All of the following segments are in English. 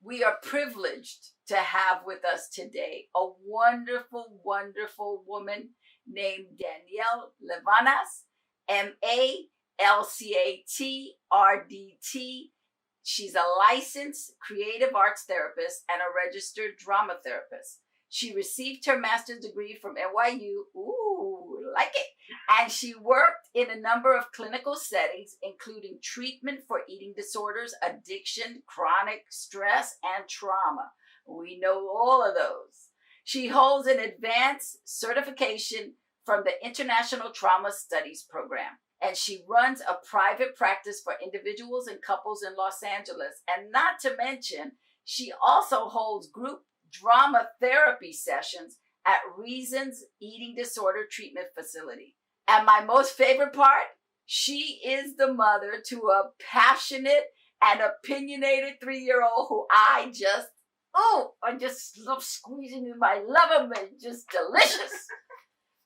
We are privileged to have with us today a wonderful, wonderful woman named Danielle Levanas, MALCATRDT. She's a licensed creative arts therapist and a registered drama therapist. She received her master's degree from NYU. Ooh, like it. And she worked in a number of clinical settings, including treatment for eating disorders, addiction, chronic stress, and trauma. We know all of those. She holds an advanced certification from the International Trauma Studies Program. And she runs a private practice for individuals and couples in Los Angeles. And not to mention, she also holds group drama therapy sessions at Reason's Eating Disorder Treatment Facility. And my most favorite part, she is the mother to a passionate and opinionated 3-year-old who I just love squeezing him. I love him. It's just delicious.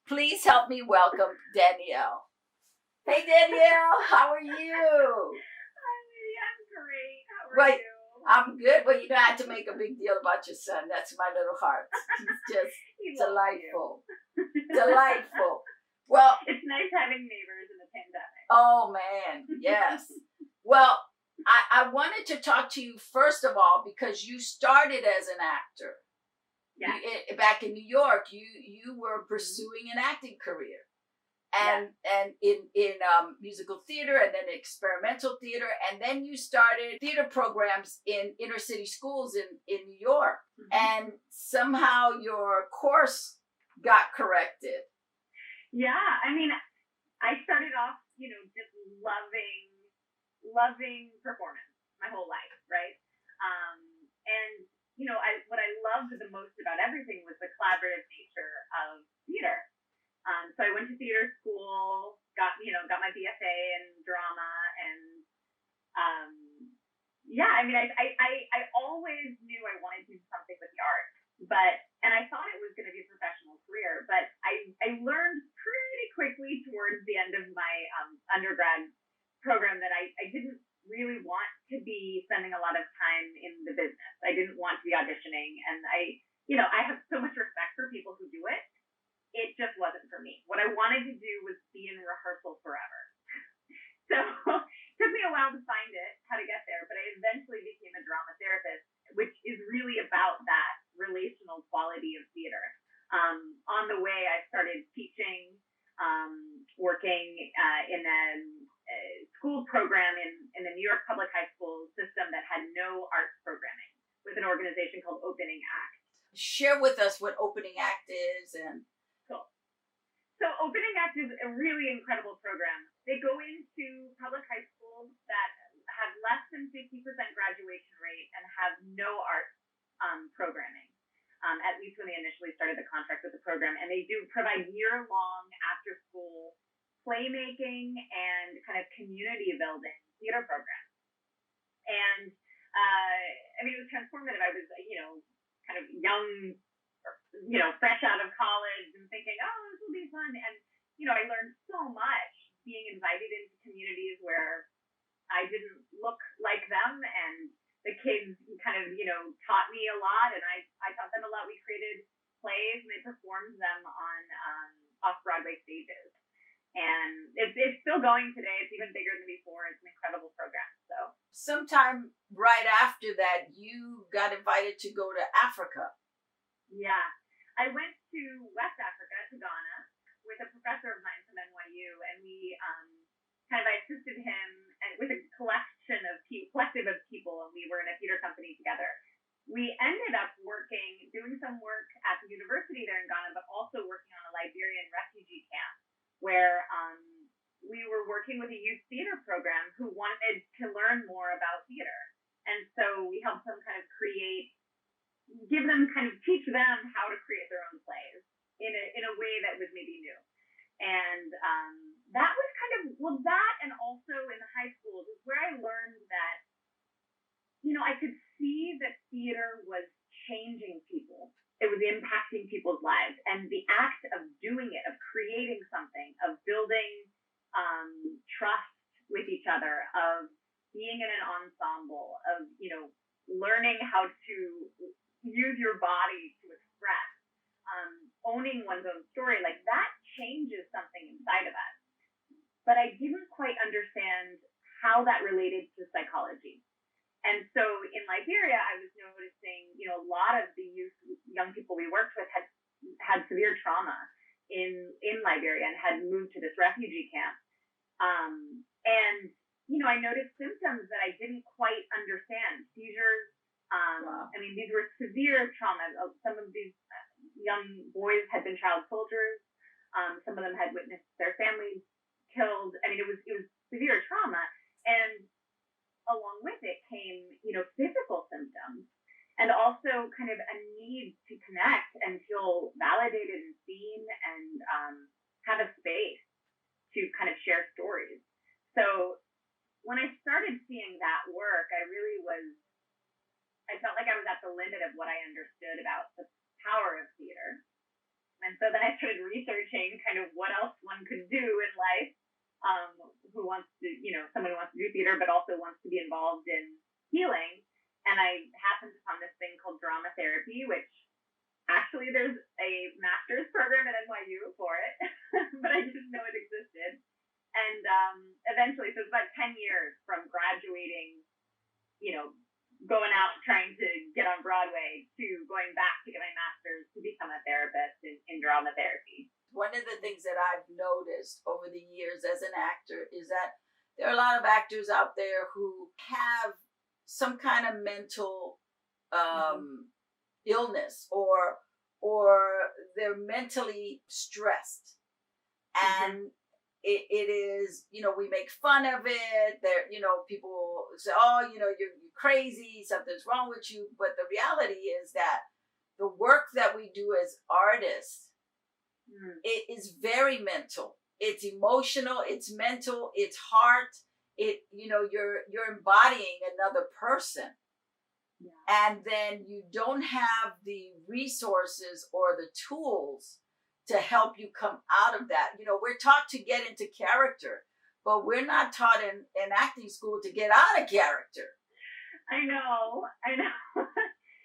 Please help me welcome Danielle. Hey, Danielle, how are you? Hi, Lydia, I'm great. How are you? I'm good. Well, I had to make a big deal about your son. That's my little heart. He's just delightful. Delightful. Well, it's nice having neighbors in the pandemic. Oh, man. Yes. Well, I wanted to talk to you, first of all, because you started as an actor. Yeah. Back in New York, you were pursuing an acting career. And in musical theater, and then experimental theater, and then you started theater programs in inner city schools in New York. Mm-hmm. And somehow your course got corrected. Yeah, I mean, I started off, just loving performance my whole life, right? And what I loved the most about everything was the collaborative nature of theater. So I went to theater school, got my BFA in drama, and I always knew I wanted to do something with the arts, and I thought it was going to be a professional career, but I learned pretty quickly towards the end of my undergrad program that I didn't really want to be spending a lot of time in the business. I didn't want to be auditioning, and I have so much respect for people who do it. It just wasn't for me. What I wanted to do was be in rehearsal forever. So it took me a while to find it, how to get there, but I eventually became a drama therapist, which is really about that relational quality of theater. On the way, I started teaching, working in a school program in the New York public high school system that had no arts programming, with an organization called Opening Act. Share with us what Opening Act is and... Cool. So Opening Act is a really incredible program. They go into public high schools that have less than 50% graduation rate and have no art programming, at least when they initially started the contract with the program. And they do provide year-long after-school playmaking and kind of community-building theater programs. And, it was transformative. I was, kind of young, fresh out of college and thinking, oh, this will be fun. And, I learned so much being invited into communities where I didn't look like them, and the kids kind of, taught me a lot, and I taught them a lot. We created plays and they performed them on off-Broadway stages. And it's still going today. It's even bigger than before. It's an incredible program. So sometime right after that, you got invited to go to Africa. Yeah. I went to West Africa, to Ghana, with a professor of mine from NYU, and we I assisted him with a collective of people, and we were in a theater company together. We ended up doing some work at the university there in Ghana, but also working on a Liberian refugee camp where we were working with a youth theater program who wanted to learn more about theater. And so we helped them teach them how to create their own plays in a way that was maybe new. And that was that, and also in the high schools is where I learned that, I could see that theater was changing people. It was impacting people's lives. And the act of doing it, of creating something, of building trust with each other, of being in an ensemble, of, learning how how to use your body to express, owning one's own story, like that changes something inside of us. But I didn't quite understand how that related to psychology. And so in Liberia, I was noticing, a lot of the young people we worked with had severe trauma in Liberia and had moved to this refugee camp. And I noticed symptoms that I didn't quite understand. Seizures. Wow. I mean, these were severe traumas. Some of these young boys had been child soldiers. Some of them had witnessed their families killed. I mean, it was severe trauma. And along with it came, physical symptoms, and also kind of a need to connect and feel validated and seen, and have a space to kind of share stories. So when I started seeing that work, I felt like I was at the limit of what I understood about the power of theater. And so then I started researching kind of what else one could do in life, who wants to, someone who wants to do theater, but also wants to be involved in healing. And I happened upon this thing called drama therapy, which actually there's a master's program at NYU for it, but I didn't know it existed. And eventually, so it was about 10 years from graduating, going out trying to get on Broadway to going back to get my master's to become a therapist in drama therapy. One of the things that I've noticed over the years as an actor is that there are a lot of actors out there who have some kind of mental illness, or they're mentally stressed, and it is, we make fun of it. There, people say, oh, you're crazy, something's wrong with you. But the reality is that the work that we do as artists, it is very mental. It's emotional. It's mental. It's heart. You're embodying another person. Yeah. And then you don't have the resources or the tools to help you come out of that. We're taught to get into character, but we're not taught in acting school to get out of character. I know.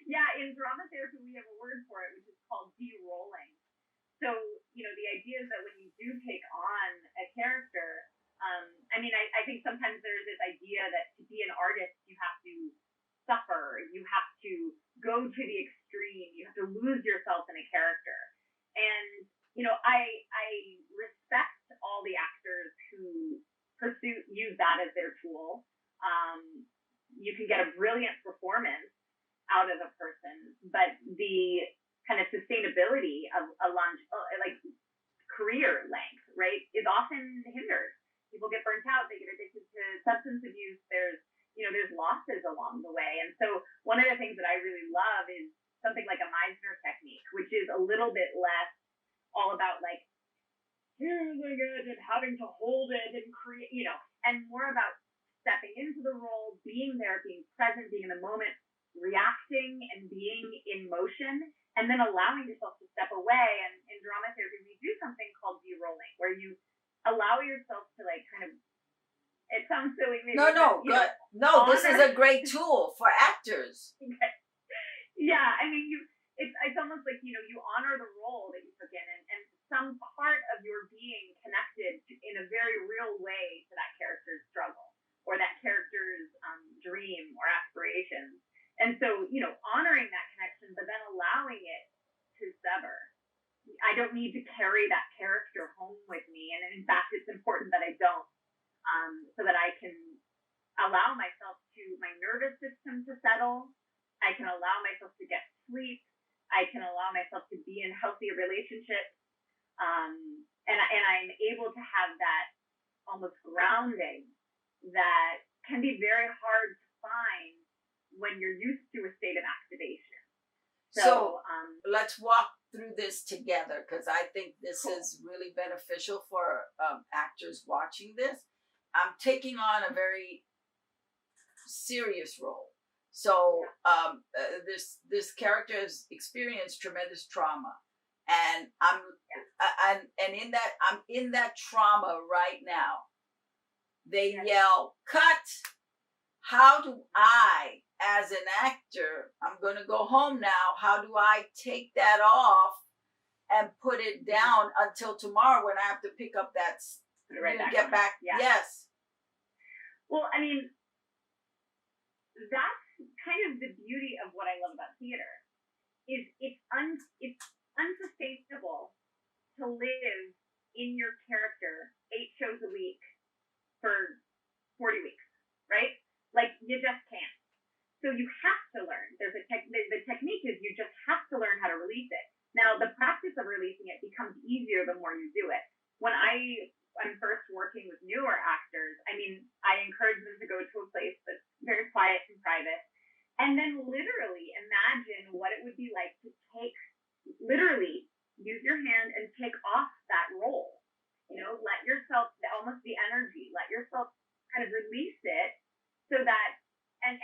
Yeah, in drama therapy, we have a word for it, which is called de-rolling. So, the idea is that when you do take on a character, I think sometimes there's this idea that to be an artist, you have to suffer, you have to go to the extreme, you have to lose yourself in a character. And, I respect all the actors who use that as their tool. You can get a brilliant performance out of a person, but the kind of sustainability of career length, right, is often hindered. People get burnt out, they get addicted to substance abuse, there's losses along the way. And so one of the things that I really love is something like a Meisner Technique, which is a little bit less all about here's it and having to hold it and create, and more about stepping into the role, being there, being present, being in the moment, reacting and being in motion, and then allowing yourself to step away. And in drama therapy, we do something called de-rolling, where you allow yourself to it sounds silly. Maybe, this is a great tool for actors. Yeah, it's almost like, you honor the role that you took in, and some part of your being connected in a very real way to that character's struggle or that character's dream or aspirations. And so, honoring that connection, but then allowing it to sever. I don't need to carry that character home with me. And in fact, it's important that I don't, so that I can allow myself my nervous system to settle. I can allow myself to get sleep. I can allow myself to be in healthy relationships. And I'm able to have that almost grounding that can be very hard to find when you're used to a state of activation. So let's walk through this together, because I think this is really beneficial for actors watching this. I'm taking on a very serious role. So this character has experienced tremendous trauma, and I'm in that trauma right now. They yell, "Cut!" How do I as an actor, I'm going to go home now. How do I take that off and put it down until tomorrow when I have to pick up that, get back? Yeah. Yes. Well, I mean, that's kind of the beauty of what I love about theater, is it's unsustainable to live in your character 8 shows a week for 40 weeks, right? Like, you just can't. So you have to learn. There's the technique is you just have to learn how to release it. Now, the practice of releasing it becomes easier the more you do it. When I'm first working with newer actors, I mean, I encourage them to go to a place that's very quiet and private, and then literally imagine what it would be like to literally use your hand and take off that role. Let yourself, almost the energy, let yourself kind of release it so that, and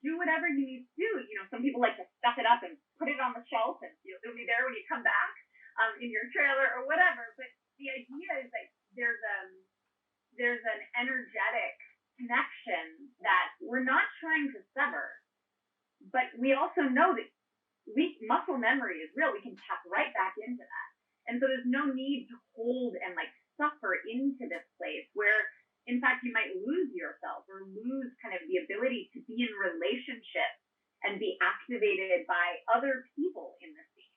do whatever you need to do. Some people like to stuff it up and put it on the shelf and it'll be there when you come back in your trailer or whatever. But the idea is that there's an energetic connection that we're not trying to sever, but we also know that muscle memory is real. We can tap right back into that. And so there's no need to hold and suffer into this place where, in fact, you might lose yourself or lose kind of the ability to be in relationship and be activated by other people in the scene.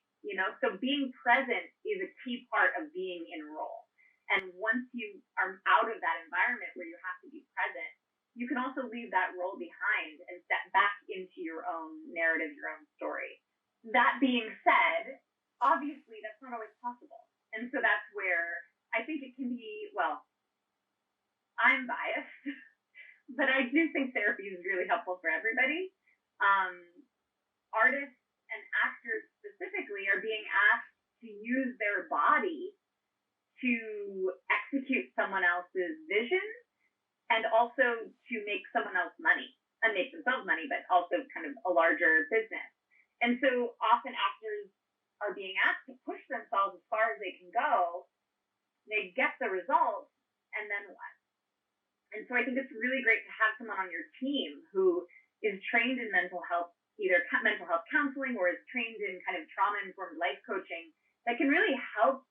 So being present is a key part of being in role. And once you are out of that environment where you have to be present, you can also leave that role behind and step back into your own narrative, your own story. That being said, obviously that's not always possible. And so that's where I think it can be, well, I'm biased, but I do think therapy is really helpful for everybody. Artists and actors specifically are being asked to use their body to execute someone else's vision and also to make someone else money and make themselves money, but also kind of a larger business. And so often actors are being asked to push themselves as far as they can go. They get the results, and then what? And so I think it's really great to have someone on your team who is trained in mental health, either mental health counseling or is trained in kind of trauma-informed life coaching, that can really help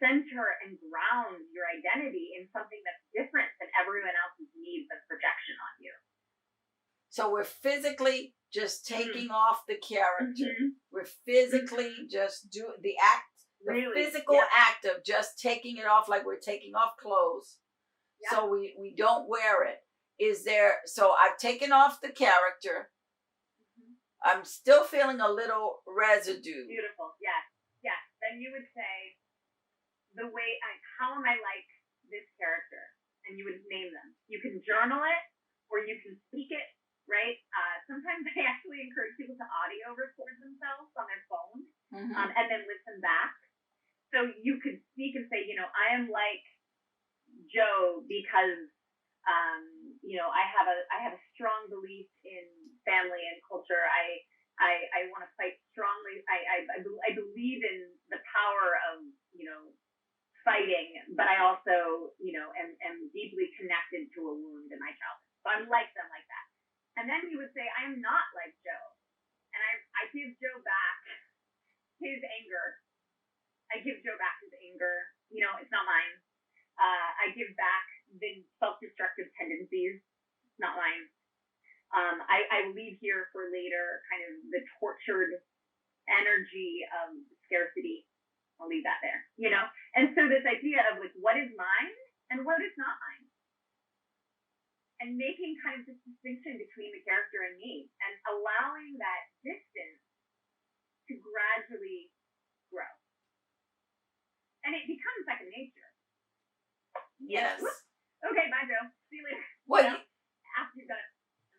center and ground your identity in something that's different than everyone else's needs and projection on you. So we're physically just taking off the character. We're physically just doing the act, the physical act of just taking it off, like we're taking off clothes. So we don't wear it. So I've taken off the character. I'm still feeling a little residue. Beautiful. Yes. Then you would say, how am I like this character? And you would name them. You can journal it or you can speak it, right? Sometimes I actually encourage people to audio record themselves on their phone and then listen back. So you could speak and say, I am like Joe because I have a strong belief in family and culture. I want to fight strongly. I believe in the power of fighting, but I also am deeply connected to a wound in my childhood. So I'm like them like that. And then you would say, I am not like Joe, and I give Joe back his anger. I give Joe back his anger. It's not mine. I give back the self-destructive tendencies. It's not mine. I leave here for later kind of the tortured energy of scarcity. I'll leave that there, And so this idea of what is mine and what is not mine, and making kind of this distinction between the character and me, and allowing that distance to gradually grow, and it becomes second nature. Yes. Okay, bye, Joe. See you later. Well, after you've done it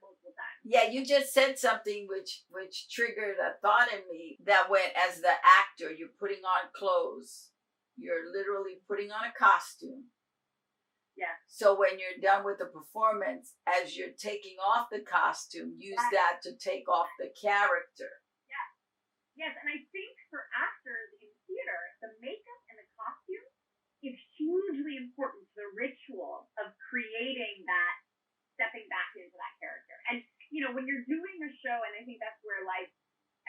multiple times. Yeah, you just said something which triggered a thought in me that when, as the actor, you're putting on clothes, you're literally putting on a costume. Yeah. So when you're done with the performance, as you're taking off the costume, use that to take off the character. Yeah. Yes, and I think for actors in theater, the makeup and the costume is hugely important to the ritual of creating that, stepping back into that character. And, when you're doing a show, and I think that's where I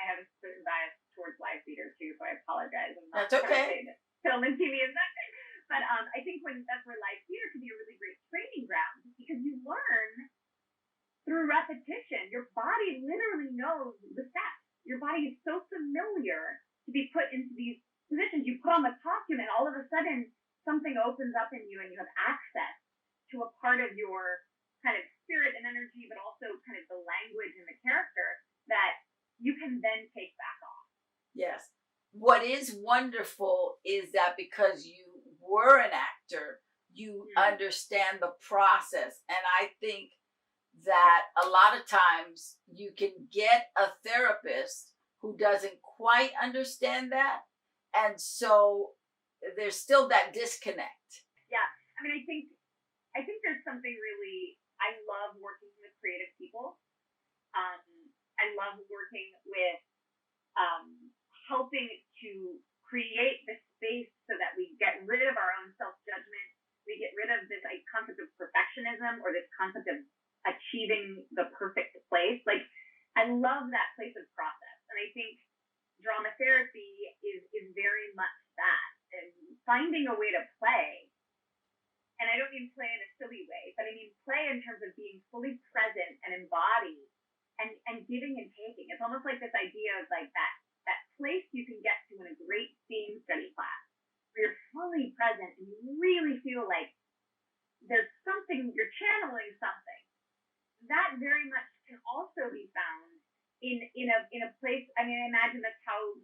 have a certain bias towards live theater too, so I apologize. I'm not That's okay. trying to say that film and TV is not good. But I think that's where live theater can be a really great training ground, because you learn through repetition. Your body literally knows the steps. Your body is so familiar to be put into these positions. You put on the costume, and all of a sudden something opens up in you, and you have access to a part of your kind of spirit and energy, but also kind of the language and the character that you can then take back off. Yes. What is wonderful is that because you were an actor, you understand the process. And I think that a lot of times you can get a therapist who doesn't quite understand that. And so there's still that disconnect. Yeah. I mean, I think there's something really, I love working with creative people. I love working with helping to create the space so that we get rid of our own self-judgment. We get rid of this concept of perfectionism, or this concept of achieving the perfect place. Like, I love that place of process. And I think drama therapy is very much that. And finding a way to play, and I don't mean play in a silly way, but I mean play in terms of being fully present and embodied and giving and taking. It's almost like this idea of like that place you can get to in a great theme study class, where you're fully present and you really feel like there's something, you're channeling something. That very much can also be found in a place. I mean, I imagine that's how,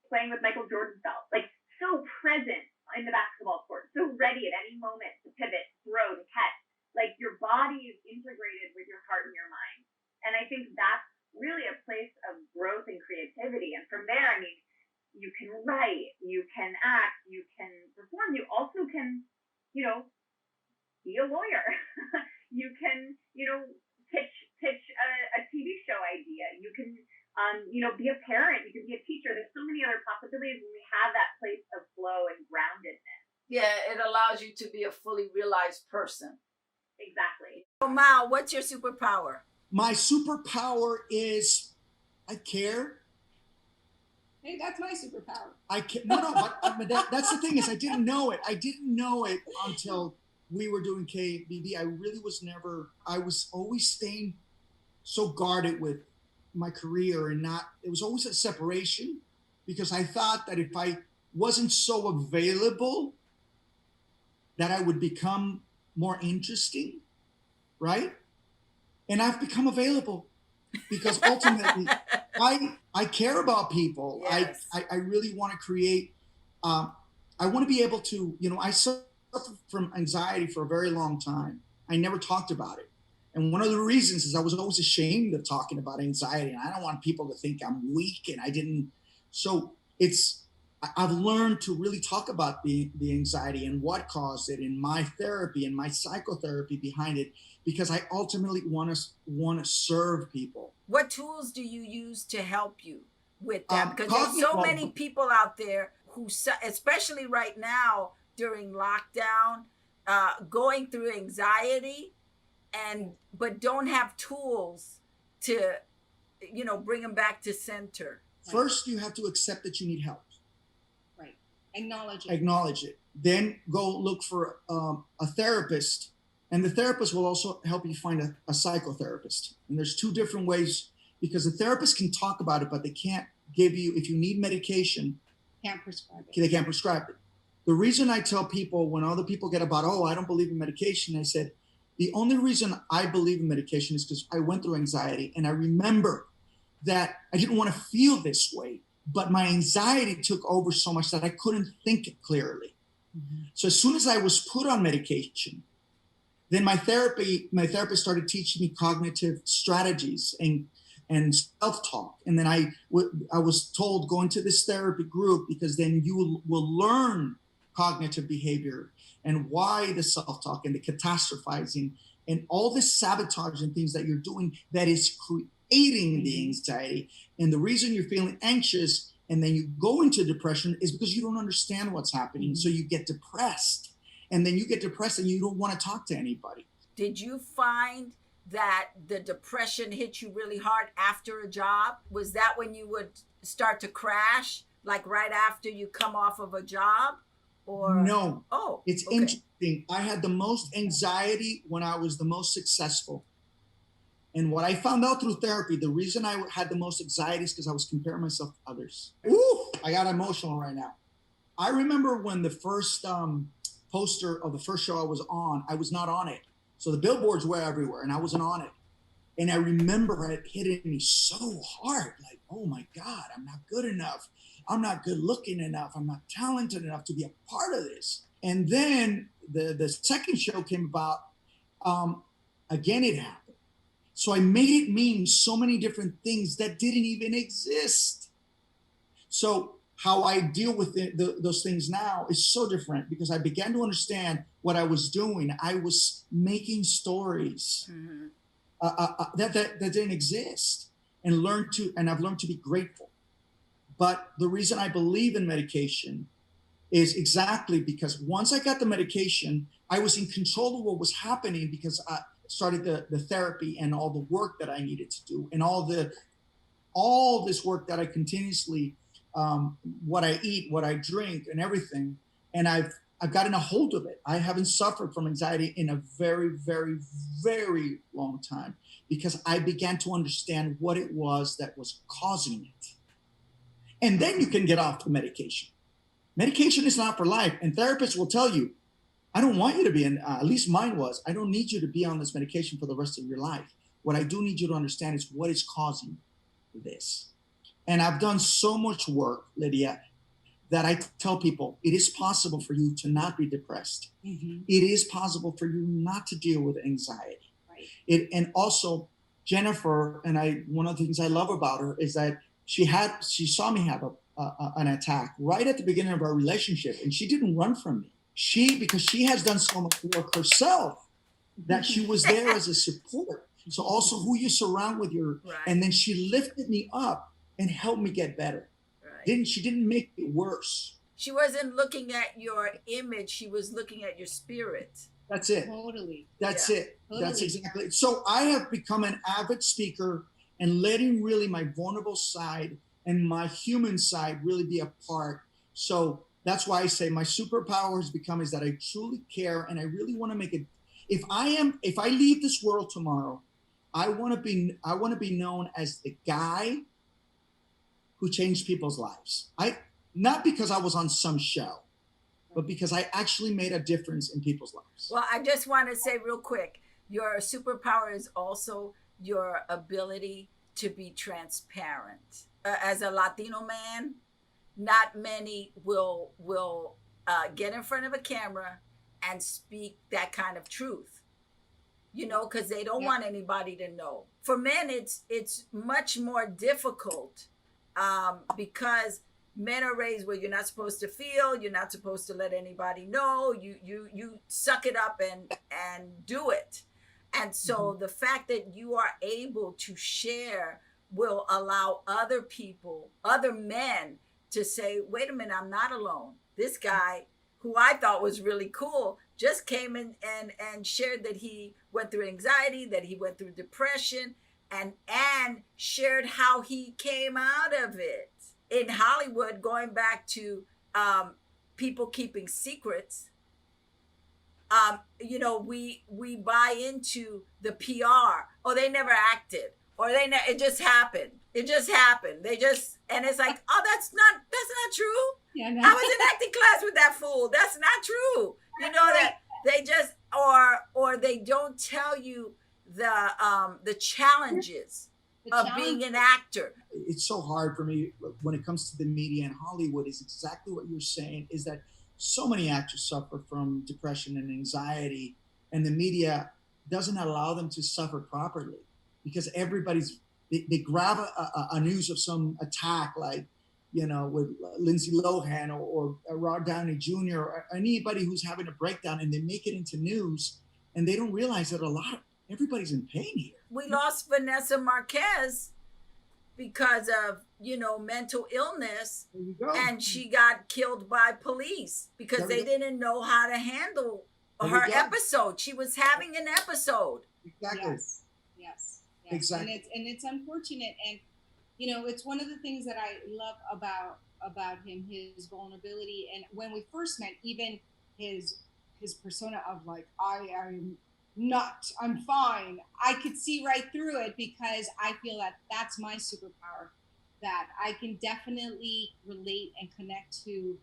playing with Michael Jordan felt, like so present in the basketball court, so ready at any moment to pivot, throw, to catch. Like, your body is integrated with your heart and your mind. And I think that's really a place of growth and creativity. And from there, I mean, you can write, you can act, you can perform. You also can, be a lawyer. You can, pitch a TV show idea. You can, be a parent. You can be a teacher. There's so many other possibilities when we have that place of flow and groundedness. Yeah, it allows you to be a fully realized person. Exactly. So, Mal, what's your superpower? My superpower is I care. Hey, that's my superpower. I care. No, but that's the thing is I didn't know it. I didn't know it until we were doing KBB. I was always staying so guarded with my career, and it was always a separation, because I thought that if I wasn't so available that I would become more interesting, right? And I've become available because ultimately I care about people. Yes. I really want to create, I want to be able to, I suffered from anxiety for a very long time. I never talked about it. And one of the reasons is I was always ashamed of talking about anxiety, and I don't want people to think I'm weak, and I didn't. So I've learned to really talk about the anxiety and what caused it in my therapy and my psychotherapy behind it, because I ultimately want to serve people. What tools do you use to help you with that? Because there's so many people out there who, especially right now during lockdown, going through anxiety, but don't have tools to, bring them back to center. First, you have to accept that you need help. Right. Acknowledge it. Then go look for a therapist, and the therapist will also help you find a psychotherapist. And there's two different ways, because the therapist can talk about it, but they can't give you, if you need medication, can't prescribe it. They can't prescribe it. The reason I tell people, when other people get about, I don't believe in medication, I said, the only reason I believe in medication is because I went through anxiety, and I remember that I didn't want to feel this way, but my anxiety took over so much that I couldn't think clearly. Mm-hmm. So as soon as I was put on medication, then my therapist started teaching me cognitive strategies and self-talk. And then I was told, go into this therapy group, because then you will learn cognitive behavior and why the self-talk and the catastrophizing and all this sabotage and things that you're doing that is creating the anxiety. And the reason you're feeling anxious and then you go into depression is because you don't understand what's happening. So you get depressed, and then you get depressed and you don't want to talk to anybody. Did you find that the depression hit you really hard after a job? Was that when you would start to crash, like right after you come off of a job? Or no? Oh, it's okay. interesting. I had the most anxiety when I was the most successful. And what I found out through therapy, the reason I had the most anxiety is because I was comparing myself to others. Ooh, I got emotional right now. I remember when the first poster of the first show I was not on it. So the billboards were everywhere and I wasn't on it. And I remember it hitting me so hard, like, oh my God, I'm not good enough. I'm not good looking enough. I'm not talented enough to be a part of this. And then the second show came about. Again, it happened. So I made it mean so many different things that didn't even exist. So how I deal with those things now is so different because I began to understand what I was doing. I was making stories that didn't exist, and I've learned to be grateful. But the reason I believe in medication is exactly because once I got the medication, I was in control of what was happening because I started the therapy and all the work that I needed to do and all this work that I continuously, what I eat, what I drink and everything. And I've gotten a hold of it. I haven't suffered from anxiety in a very, very, very long time because I began to understand what it was that was causing it. And then you can get off the medication. Medication is not for life. And therapists will tell you, I don't want you to be at least mine was, I don't need you to be on this medication for the rest of your life. What I do need you to understand is what is causing this. And I've done so much work, Lydia, that I tell people it is possible for you to not be depressed. Mm-hmm. It is possible for you not to deal with anxiety. Right. And also Jennifer, and one of the things I love about her is that she saw me have an attack right at the beginning of our relationship, and she didn't run from me. Because she has done so much work herself, that she was there as a support. So also who you surround with right. And then she lifted me up and helped me get better. Right. She didn't make it worse. She wasn't looking at your image. She was looking at your spirit. That's it. Totally. That's it. Totally. That's exactly it. So I have become an avid speaker and letting really my vulnerable side and my human side really be a part. So that's why I say my superpower has become is that I truly care and I really want to make it. If I leave this world tomorrow, I want to be known as the guy who changed people's lives. Not because I was on some show, but because I actually made a difference in people's lives. Well, I just want to say real quick, your superpower is also your ability to be transparent. As a Latino man, not many will get in front of a camera and speak that kind of truth, because they don't want anybody to know. For men, it's much more difficult because men are raised where you're not supposed to feel, you're not supposed to let anybody know, you suck it up and do it. And so the fact that you are able to share will allow other people, other men, to say, wait a minute, I'm not alone. This guy, who I thought was really cool, just came in and shared that he went through anxiety, that he went through depression, and shared how he came out of it. In Hollywood, going back to people keeping secrets, we buy into the PR. Oh, they never acted. Or it just happened. It just happened. And it's like, oh, that's not true. Yeah, no. I was in acting class with that fool. That's not true. That they just, or they don't tell you the challenges of being an actor. It's so hard for me when it comes to the media and Hollywood is exactly what you're saying, is that so many actors suffer from depression and anxiety, and the media doesn't allow them to suffer properly because they grab a news of some attack, like, with Lindsay Lohan or Robert Downey Jr. or anybody who's having a breakdown, and they make it into news, and they don't realize that everybody's in pain here. We lost Vanessa Marquez because of, mental illness, and she got killed by police because they didn't know how to handle her episode. She was having an episode. Exactly. Yes. Yes. Exactly. And it's unfortunate, and it's one of the things that I love about him, his vulnerability. And when we first met, even his persona of like, I am not, I'm fine. I could see right through it, because I feel that that's my superpower, that I can definitely relate and connect to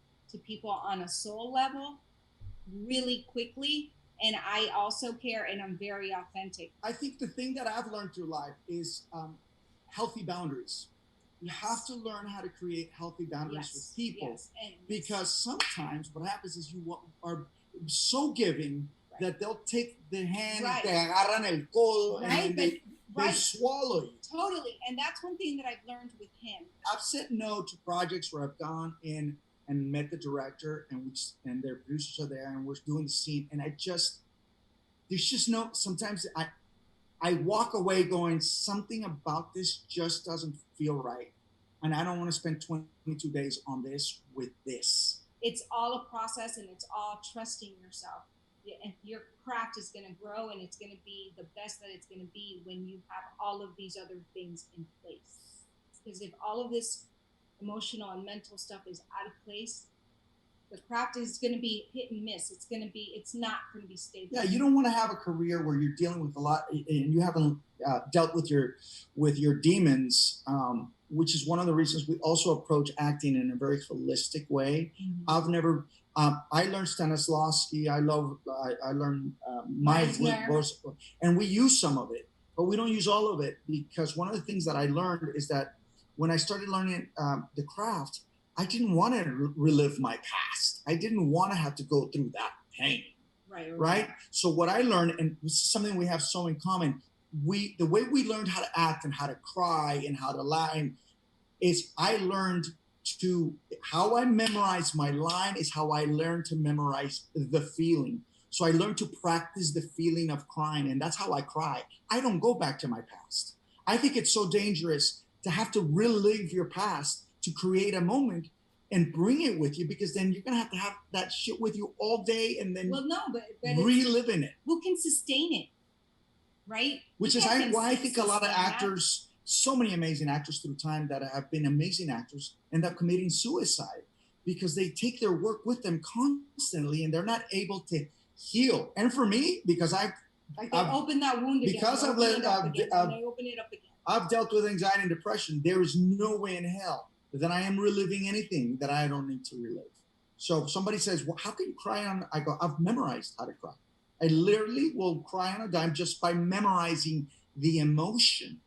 people on a soul level really quickly. And I also care, and I'm very authentic. I think the thing that I've learned through life is healthy boundaries. You have to learn how to create healthy boundaries with people, because sometimes what happens is you are so giving that they'll take the hand and te agarran el codo, and they swallow you. Totally. And that's one thing that I've learned with him. I've said no to projects where I've gone in and met the director, and their producers are there, and we're doing the scene, and there's just no, sometimes I walk away going, something about this just doesn't feel right. And I don't want to spend 22 days on this with this. It's all a process, and it's all trusting yourself. And your craft is going to grow, and it's going to be the best that it's going to be when you have all of these other things in place. Because if all of this emotional and mental stuff is out of place, the craft is going to be hit and miss. It's not going to be stable. Yeah, you don't want to have a career where you're dealing with a lot, and you haven't dealt with your demons, which is one of the reasons we also approach acting in a very holistic way. Mm-hmm. I learned Stanislavski. I learned Meisner, and we use some of it, but we don't use all of it, because one of the things that I learned is that when I started learning the craft, I didn't want to relive my past. I didn't want to have to go through that pain. Right? So what I learned, and this is something we have so in common, the way we learned how to act and how to cry and how to lie is I learned how I memorize my line is how I learned to memorize the feeling. So I learned to practice the feeling of crying, and that's how I cry. I don't go back to my past. I think it's so dangerous to have to relive your past to create a moment and bring it with you, because then you're going to have that shit with you all day, and then but reliving it. Who can sustain it, right? Which is why I think a lot of actors, so many amazing actors through time that have been amazing actors, end up committing suicide, because they take their work with them constantly and they're not able to heal. And for me, because I've opened that wound again. Because I've open it up again. I've dealt with anxiety and depression. There is no way in hell that I am reliving anything that I don't need to relive. So if somebody says, well, how can you cry on? I go, I've memorized how to cry. I literally will cry on a dime just by memorizing the emotion,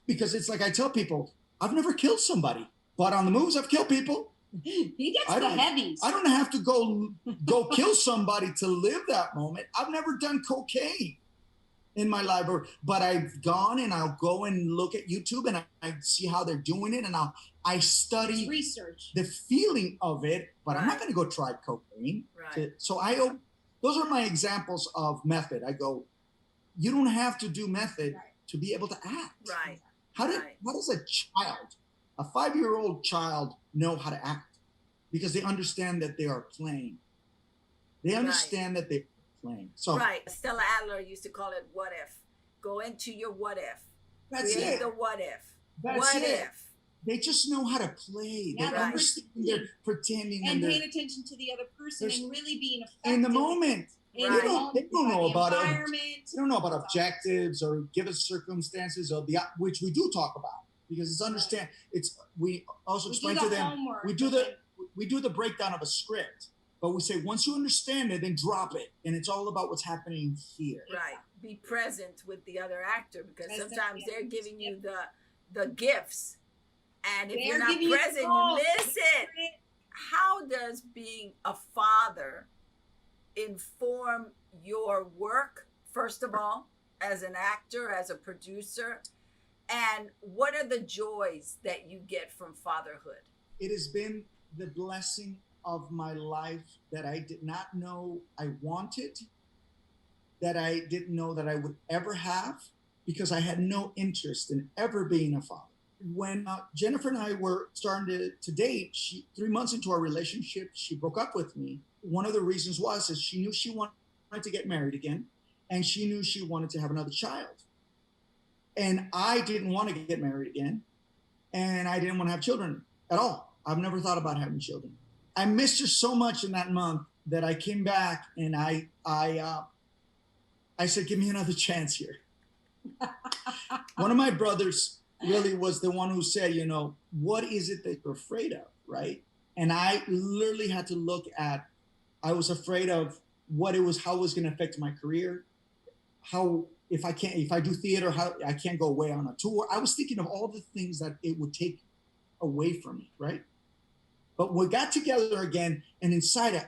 because it's like I tell people, I've never killed somebody, but on the moves, I've killed people. He gets the heavies. I don't have to go kill somebody to live that moment. I've never done cocaine in my library, but I've gone and I'll go and look at YouTube and I see how they're doing it, and I study research the feeling of it, but I'm not going to go try cocaine. Those are my examples of method. I go, you don't have to do method to be able to act. Right. How does a 5-year-old child know how to act? Because they understand that they are playing. They understand that they're playing. So Stella Adler used to call it what if. Go into your what if. That's Create it. The what if. That's what if. They just know how to play. They understand. They're pretending. And paying attention to the other person and really being effective. In the moment. They don't know about environment. They don't know about objectives or given circumstances of which we do talk about, because it's understand. We also explain to them. We do the breakdown of a script, but we say once you understand it, then drop it, and it's all about what's happening here. Right. Be present with the other actor, because sometimes they're giving you the gifts, and if you're not present, you miss it. How does being a father inform your work, first of all, as an actor, as a producer, and what are the joys that you get from fatherhood? It has been the blessing of my life that I did not know I wanted, that I didn't know that I would ever have, because I had no interest in ever being a father. When Jennifer and I were starting to date, 3 months into our relationship, she broke up with me. One of the reasons is she knew she wanted to get married again, and she knew she wanted to have another child. And I didn't want to get married again. And I didn't want to have children at all. I've never thought about having children. I missed her so much in that month that I came back and I said, give me another chance here. One of my brothers really was the one who said, you know, what is it that you're afraid of, right? And I literally had to look at, I was afraid of what it was, how it was going to affect my career, how, if I do theater, how I can't go away on a tour. I was thinking of all the things that it would take away from me, right? But we got together again, and inside it,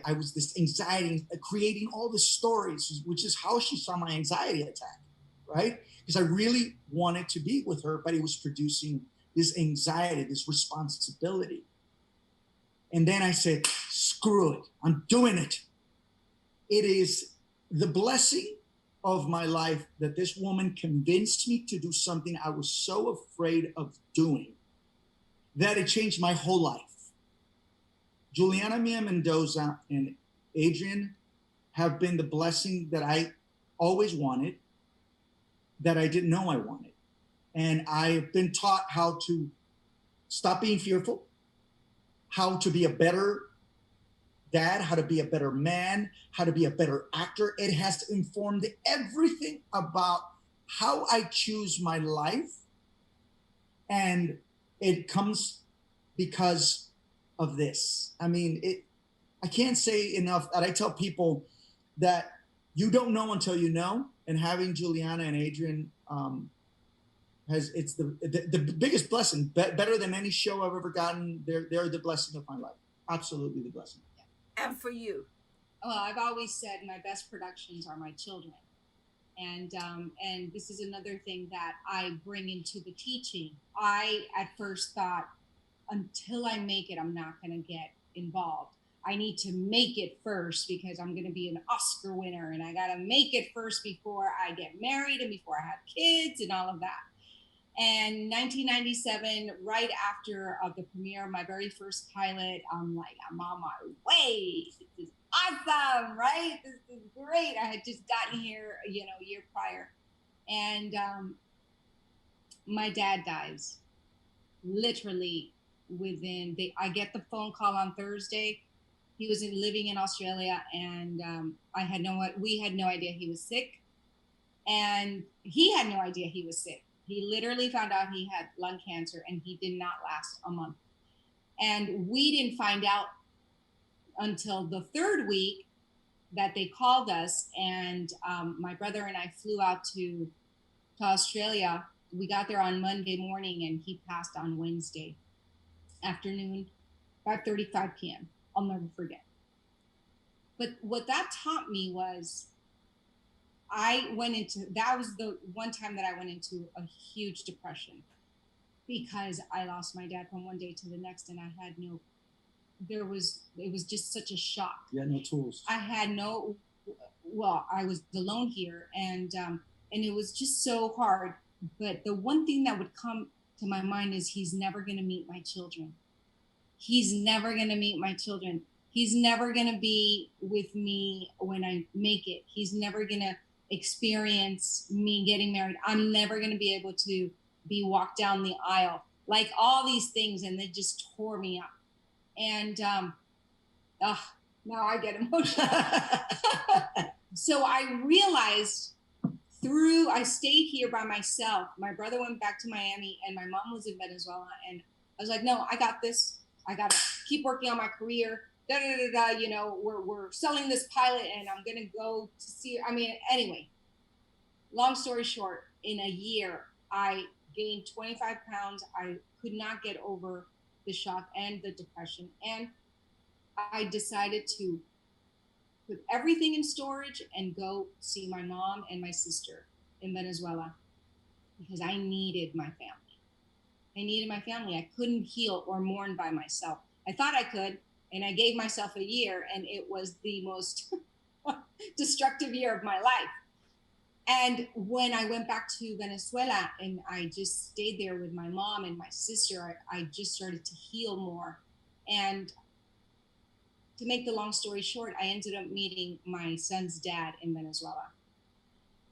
I was this anxiety, creating all the stories, which is how she saw my anxiety attack, right? Because I really wanted to be with her, but it was producing this anxiety, this responsibility. And then I said, screw it, I'm doing it. It is the blessing of my life that this woman convinced me to do something I was so afraid of doing that it changed my whole life. Juliana Mia Mendoza and Adrian have been the blessing that I always wanted, that I didn't know I wanted. And I've been taught how to stop being fearful, how to be a better dad, how to be a better man, how to be a better actor. It has informed everything about how I choose my life. And it comes because of this. I mean, I can't say enough that I tell people that you don't know until you know. And having Juliana and Adrian it's the biggest blessing, better than any show I've ever gotten. They're the blessing of my life. Absolutely the blessing. And for you? Well, I've always said my best productions are my children. And this is another thing that I bring into the teaching. I at first thought, until I make it, I'm not going to get involved. I need to make it first because I'm going to be an Oscar winner, and I got to make it first before I get married and before I have kids and all of that. And 1997, right after the premiere of my very first pilot, I'm like, I'm on my way. This is awesome, right? This is great. I had just gotten here, a year prior. And my dad dies. Literally I get the phone call on Thursday. He was living in Australia, and we had no idea he was sick. And he had no idea he was sick. He literally found out he had lung cancer, and he did not last a month. And we didn't find out until the third week that they called us, and my brother and I flew out to Australia. We got there on Monday morning, and he passed on Wednesday afternoon, 5:35 p.m. I'll never forget. But what that taught me was that was the one time that I went into a huge depression, because I lost my dad from one day to the next, and it was just such a shock. You had no tools. I was alone here, and it was just so hard. But the one thing that would come to my mind is, he's never going to meet my children. He's never going to meet my children. He's never going to be with me when I make it. He's never going to experience me getting married. I'm never going to be able to be walked down the aisle, like all these things. And they just tore me up. And now I get emotional. So I realized I stayed here by myself. My brother went back to Miami, and my mom was in Venezuela. And I was like, no, I got this. I got to keep working on my career. We're selling this pilot, and I'm going to go to see. Anyway, long story short, in a year, I gained 25 pounds. I could not get over the shock and the depression. And I decided to put everything in storage and go see my mom and my sister in Venezuela, because I needed my family. I couldn't heal or mourn by myself. I thought I could, and I gave myself a year, and it was the most destructive year of my life. And when I went back to Venezuela and I just stayed there with my mom and my sister, I just started to heal more. And to make the long story short, I ended up meeting my son's dad in Venezuela.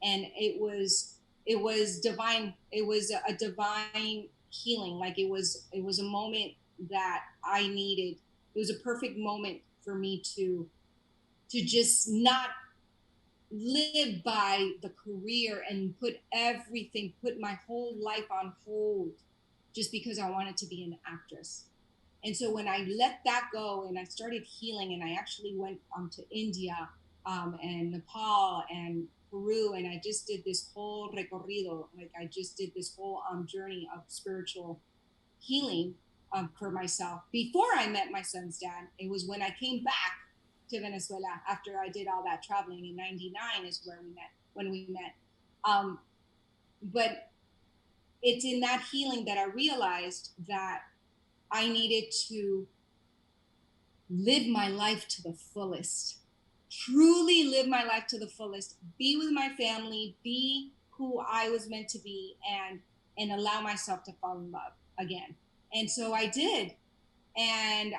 And it was it was divine. It was a divine healing. Like it was a moment that I needed. It was a perfect moment for me to just not live by the career and put my whole life on hold just because I wanted to be an actress. And so when I let that go and I started healing, and I actually went to India and Nepal and Peru, and I just did this whole recorrido, like I just did this whole journey of spiritual healing for myself. Before I met my son's dad, it was when I came back to Venezuela after I did all that traveling in '99 is when we met. But it's in that healing that I realized that I needed to live my life to the fullest, truly live my life to the fullest, be with my family, be who I was meant to be, and allow myself to fall in love again. And so I did. And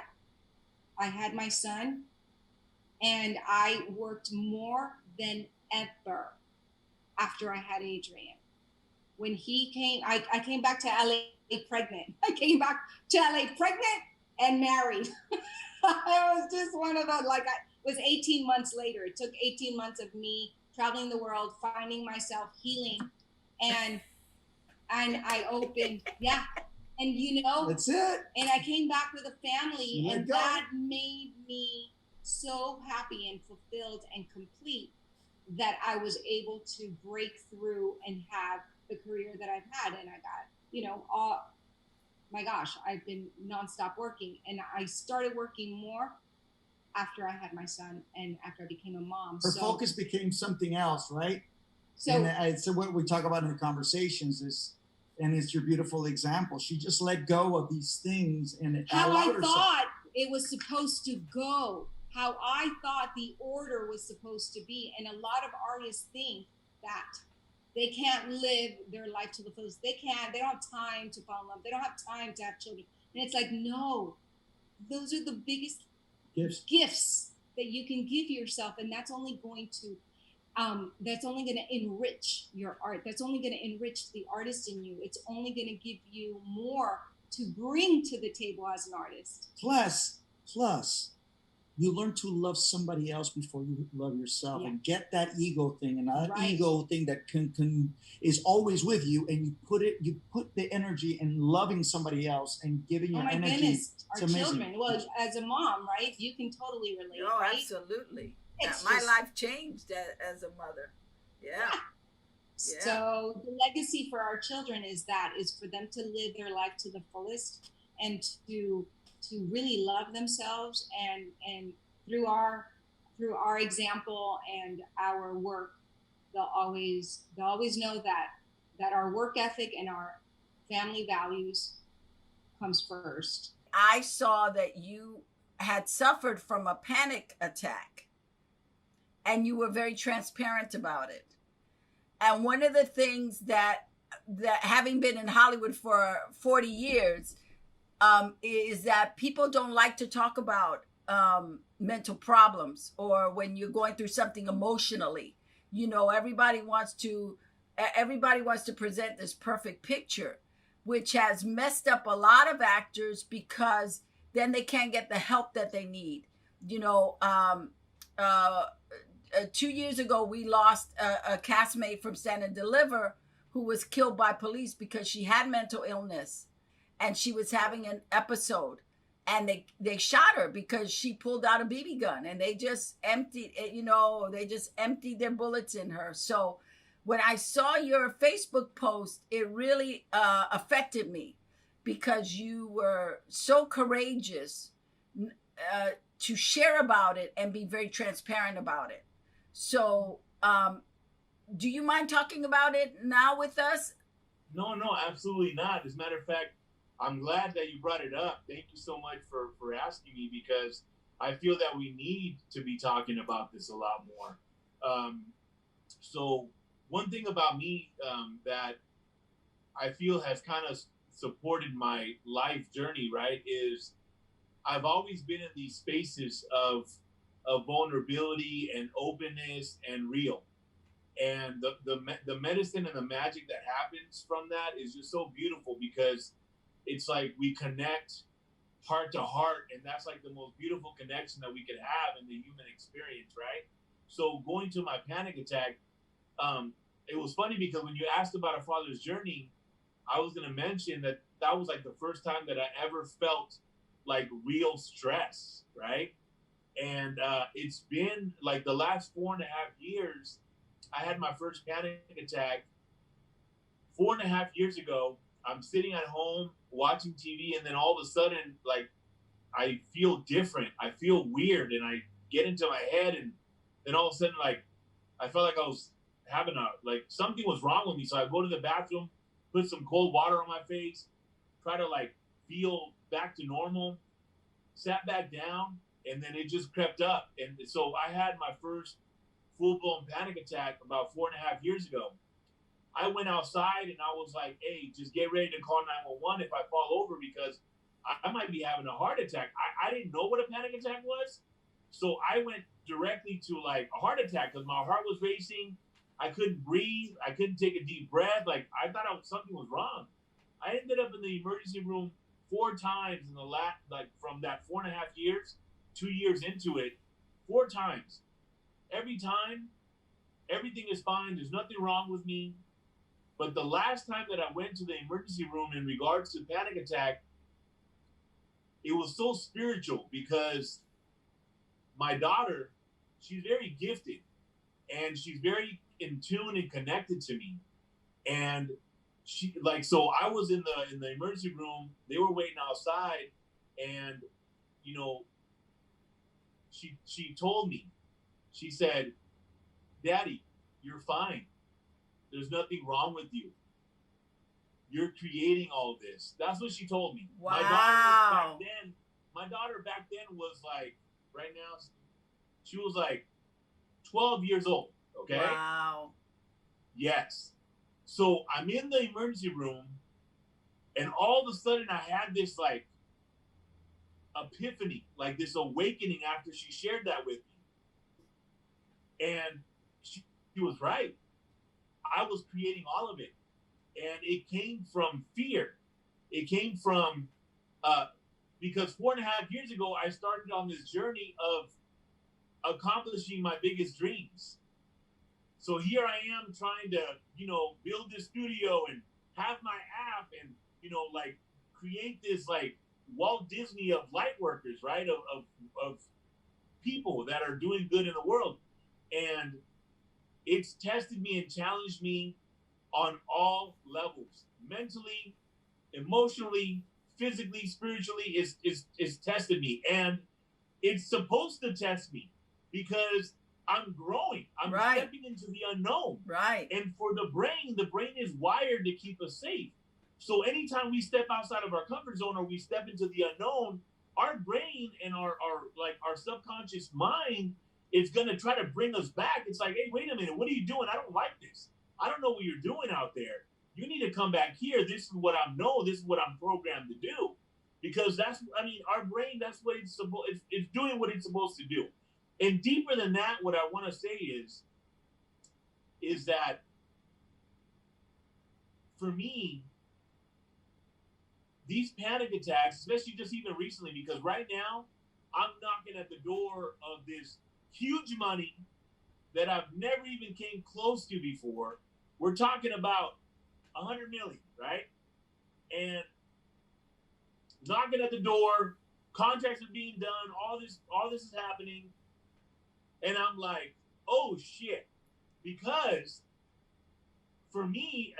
I had my son, and I worked more than ever after I had Adrian. When he came, I came back to LA pregnant. I came back to LA pregnant and married. I was just one of those, like, it was 18 months later. It took 18 months of me traveling the world, finding myself, healing, and I opened, yeah. And that's it. And I came back with a family, and that made me so happy and fulfilled and complete that I was able to break through and have the career that I've had. And I got, my gosh, I've been nonstop working, and I started working more after I had my son and after I became a mom. Her focus became something else, right? So what we talk about in the conversations is, and it's your beautiful example. She just let go of these things and how I thought it was supposed to go, how I thought the order was supposed to be. And a lot of artists think that they can't live their life to the fullest. They don't have time to fall in love. They don't have time to have children. And it's like, no, those are the biggest gifts that you can give yourself. And that's only going to enrich your art. That's only going to enrich the artist in you. It's only going to give you more to bring to the table as an artist. Plus, you learn to love somebody else before you love yourself, and get that ego thing, and that ego thing that can is always with you, and you put the energy in loving somebody else and giving your energy. Goodness, our children. Well, as a mom, right? You can totally relate. Oh, right? Absolutely. My life changed as a mother. Yeah. So the legacy for our children is for them to live their life to the fullest, and to really love themselves, and through our example and our work, they'll always know that our work ethic and our family values comes first. I saw that you had suffered from a panic attack, and you were very transparent about it. And one of the things that having been in Hollywood for 40 years, is that people don't like to talk about mental problems, or when you're going through something emotionally. Everybody wants to present this perfect picture, which has messed up a lot of actors, because then they can't get the help that they need. 2 years ago, we lost a castmate from Stand and Deliver who was killed by police because she had mental illness. And she was having an episode, and they shot her because she pulled out a BB gun, and they just emptied their bullets in her. So when I saw your Facebook post, it really affected me, because you were so courageous to share about it and be very transparent about it. So do you mind talking about it now with us? No, absolutely not. As a matter of fact, I'm glad that you brought it up. Thank you so much for asking me, because I feel that we need to be talking about this a lot more. So one thing about me that I feel has kind of supported my life journey, right, is I've always been in these spaces of vulnerability and openness and real. And the medicine and the magic that happens from that is just so beautiful, because it's like we connect heart to heart, and that's like the most beautiful connection that we could have in the human experience, right? So going to my panic attack, it was funny because when you asked about a father's journey, I was going to mention that that was like the first time that I ever felt like real stress, right? And it's been like the last 4.5 years. I had my first panic attack 4.5 years ago. I'm sitting at home watching TV, and then all of a sudden, like, I feel different. I feel weird, and I get into my head, and then all of a sudden, like, I felt like I was having like something was wrong with me. So I go to the bathroom, put some cold water on my face, try to like feel back to normal, sat back down, and then it just crept up. And so I had my first full-blown panic attack about 4.5 years ago. I went outside and I was like, hey, just get ready to call 911 if I fall over, because I might be having a heart attack. I didn't know what a panic attack was. So I went directly to like a heart attack because my heart was racing. I couldn't breathe. I couldn't take a deep breath. Like, I thought something was wrong. I ended up in the emergency room 4 times in the last, like, from that 4.5 years, 2 years into it, 4 times. Every time, everything is fine. There's nothing wrong with me. But the last time that I went to the emergency room in regards to panic attack, it was so spiritual, because my daughter, she's very gifted and she's very in tune and connected to me. And she, like, so I was in the emergency room, they were waiting outside, and you know, she told me, she said, Daddy, you're fine. There's nothing wrong with you. You're creating all this. That's what she told me. Wow. My daughter back then was like, right now, she was like 12 years old. Okay. Wow. Yes. So I'm in the emergency room, and all of a sudden I had this like epiphany, like this awakening after she shared that with me. And she was right. I was creating all of it. And it came from fear. It came from, because 4.5 years ago, I started on this journey of accomplishing my biggest dreams. So here I am trying to, you know, build this studio and have my app and, you know, like create this like Walt Disney of light workers, right? Of people that are doing good in the world. And it's tested me and challenged me on all levels, mentally, emotionally, physically, spiritually. It's tested me, and it's supposed to test me because I'm growing. I'm stepping into the unknown. Right. And for the brain is wired to keep us safe. So anytime we step outside of our comfort zone or we step into the unknown, our brain and our subconscious mind is going to try to bring us back. It's like, hey, wait a minute, what are you doing? I don't like this. I don't know what you're doing out there. You need to come back here. This is what I know. This is what I'm programmed to do. Because our brain, that's what it's doing what it's supposed to do. And deeper than that, what I want to say is that for me, these panic attacks, especially just even recently, because right now I'm knocking at the door of this huge money that I've never even came close to before. We're talking about 100 million, right? And knocking at the door, contracts are being done, all this is happening. And I'm like, oh shit. Because for me,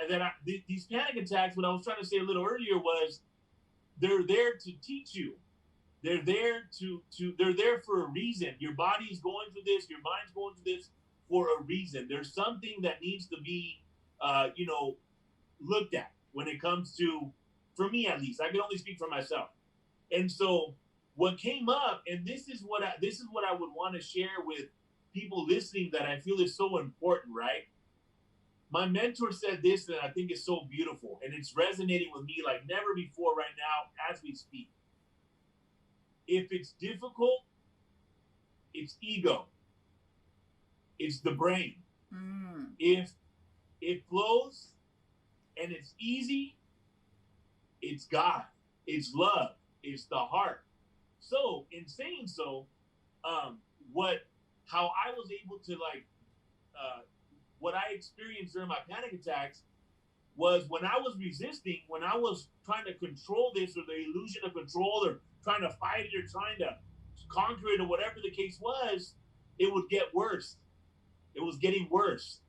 these panic attacks, what I was trying to say a little earlier was, they're there to teach you. They're there they're there for a reason. Your body's going through this, your mind's going through this for a reason. There's something that needs to be, looked at when it comes to, for me at least, I can only speak for myself. And so what came up, and this is what I would want to share with people listening that I feel is so important, right? My mentor said this that I think is so beautiful, and it's resonating with me like never before right now as we speak. If it's difficult, it's ego. It's the brain. If it flows and it's easy, it's God, it's love, it's the heart. So in saying so, how I was able to what I experienced during my panic attacks was when I was resisting, when I was trying to control this, or the illusion of control, or trying to fight it, or trying to conquer it, or whatever the case was, it would get worse. It was getting worse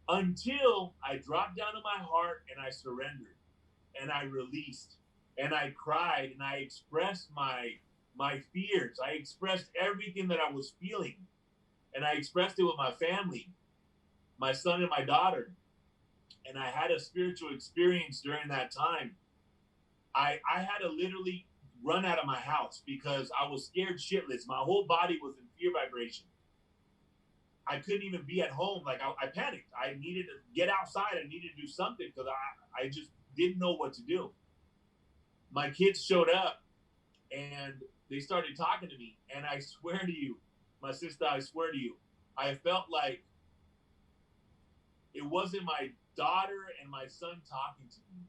until I dropped down to my heart and I surrendered and I released and I cried and I expressed my fears. I expressed everything that I was feeling, and I expressed it with my family, my son and my daughter. And I had a spiritual experience during that time. I had to literally run out of my house because I was scared shitless. My whole body was in fear vibration. I couldn't even be at home. Like I panicked. I needed to get outside. I needed to do something because I just didn't know what to do. My kids showed up and they started talking to me. And I swear to you, my sister, I swear to you, I felt like it wasn't my daughter and my son talking to me.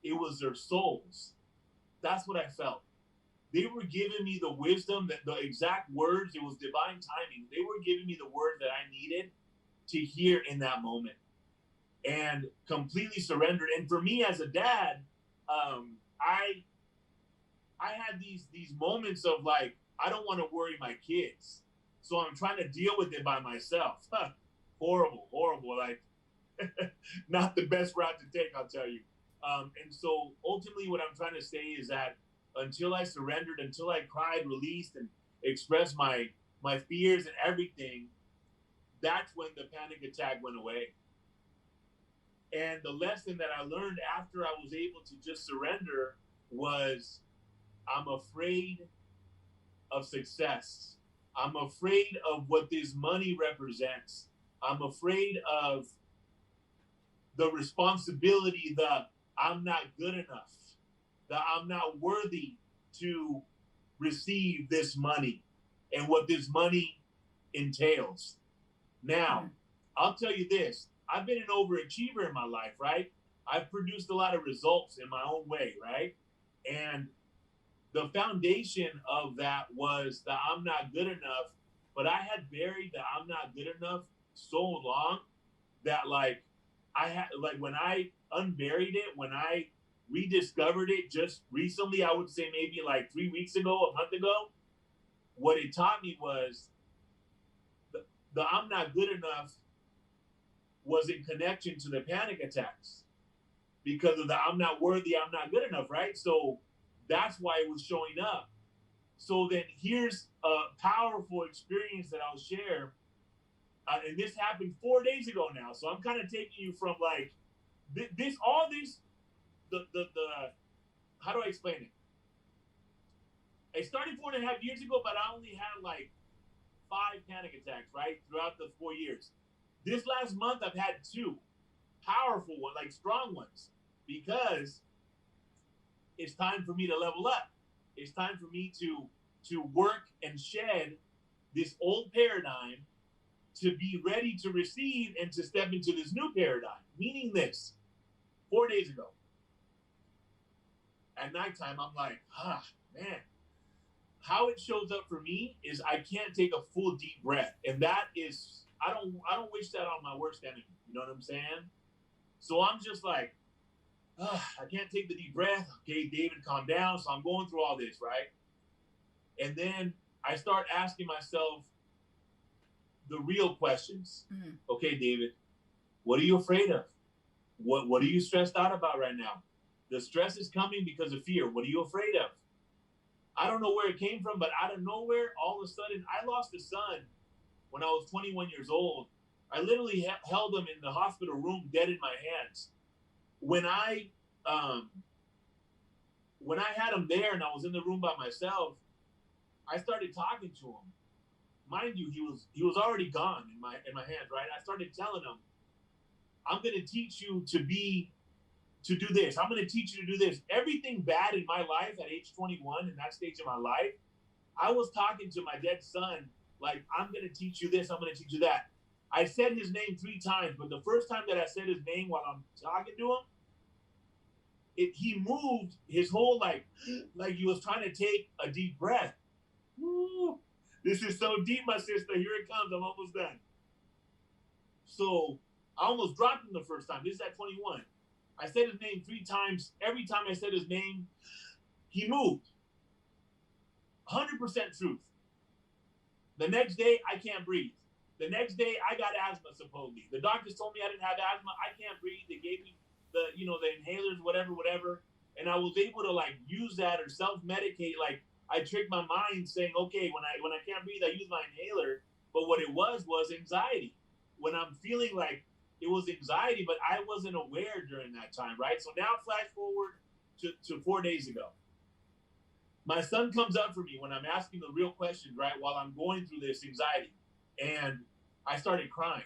It was their souls. That's what I felt. They were giving me the wisdom, that the exact words. It was divine timing. They were giving me the words that I needed to hear in that moment, and completely surrendered. And for me as a dad, I had these moments of like, I don't want to worry my kids, so I'm trying to deal with it by myself. Horrible. Like, not the best route to take, I'll tell you. And so ultimately what I'm trying to say is that until I surrendered, until I cried, released, and expressed my fears and everything, that's when the panic attack went away. And the lesson that I learned after I was able to just surrender was, I'm afraid of success. I'm afraid of what this money represents. I'm afraid of the responsibility that I'm not good enough, that I'm not worthy to receive this money and what this money entails. Now, I'll tell you this. I've been an overachiever in my life, right? I've produced a lot of results in my own way, right? And the foundation of that was that I'm not good enough, but I had buried that I'm not good enough so long that like I had, like when I unburied it, when I rediscovered it just recently, I would say maybe like 3 weeks ago, a month ago, what it taught me was the I'm not good enough was in connection to the panic attacks, because of the I'm not worthy, I'm not good enough, right? So that's why it was showing up. So then here's a powerful experience that I'll share. And this happened 4 days ago now. So I'm kind of taking you from like the how do I explain it? It started 4.5 years ago, but I only had like 5 panic attacks, right? Throughout the 4 years. This last month, I've had 2 powerful ones, like strong ones, because it's time for me to level up. It's time for me to work and shed this old paradigm to be ready to receive and to step into this new paradigm. Meaning this, 4 days ago, at nighttime, I'm like, man. How it shows up for me is I can't take a full deep breath. And that is, I don't wish that on my worst enemy. You know what I'm saying? So I'm just like, I can't take the deep breath. Okay, David, calm down. So I'm going through all this, right? And then I start asking myself the real questions. Mm-hmm. Okay, David, what are you afraid of? What are you stressed out about right now? The stress is coming because of fear. What are you afraid of? I don't know where it came from, but out of nowhere, all of a sudden, I lost a son when I was 21 years old. I literally held him in the hospital room, dead in my hands. When I had him there and I was in the room by myself, I started talking to him. Mind you, he was already gone in my hands, right? I started telling him, I'm going to teach you to do this. I'm going to teach you to do this. Everything bad in my life at age 21, in that stage of my life, I was talking to my dead son, like, I'm going to teach you this. I'm going to teach you that. I said his name 3 times, but the first time that I said his name while I'm talking to him, he moved his whole like he was trying to take a deep breath. Woo. This is so deep, my sister. Here it comes. I'm almost done. So I almost dropped him the first time. This is at 21. I said his name 3 times. Every time I said his name, he moved. 100% truth. The next day, I can't breathe. The next day, I got asthma, supposedly. The doctors told me I didn't have asthma. I can't breathe. They gave me the inhalers, whatever. And I was able to like use that or self-medicate. Like I tricked my mind saying, okay, when I can't breathe, I use my inhaler. But what it was anxiety. When I'm feeling like it was anxiety, but I wasn't aware during that time, right? So now flash forward to 4 days ago. My son comes up for me when I'm asking the real questions, right? While I'm going through this anxiety. And I started crying.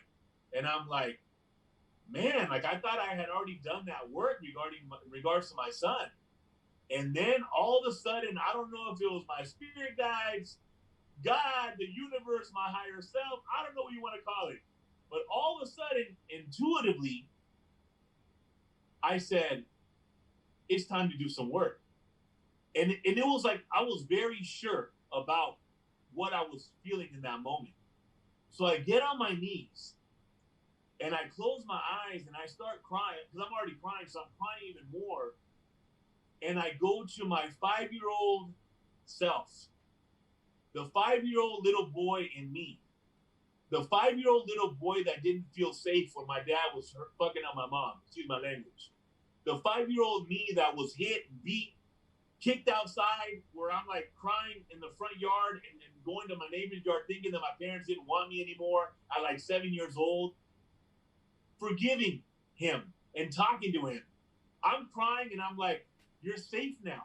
And I'm like, man, like I thought I had already done that work regards to my son. And then all of a sudden, I don't know if it was my spirit guides, God, the universe, my higher self, I don't know what you want to call it. But all of a sudden, intuitively, I said, it's time to do some work. And it was like, I was very sure about what I was feeling in that moment. So I get on my knees and I close my eyes and I start crying because I'm already crying. So I'm crying even more. And I go to my 5-year-old self, the 5-year-old little boy in me, the 5-year-old little boy that didn't feel safe when my dad was fucking on my mom, excuse my language. The 5-year-old me that was hit, beat, kicked outside, where I'm like crying in the front yard and going to my neighbor's yard thinking that my parents didn't want me anymore at like 7 years old, forgiving him and talking to him. I'm crying and I'm like, you're safe now.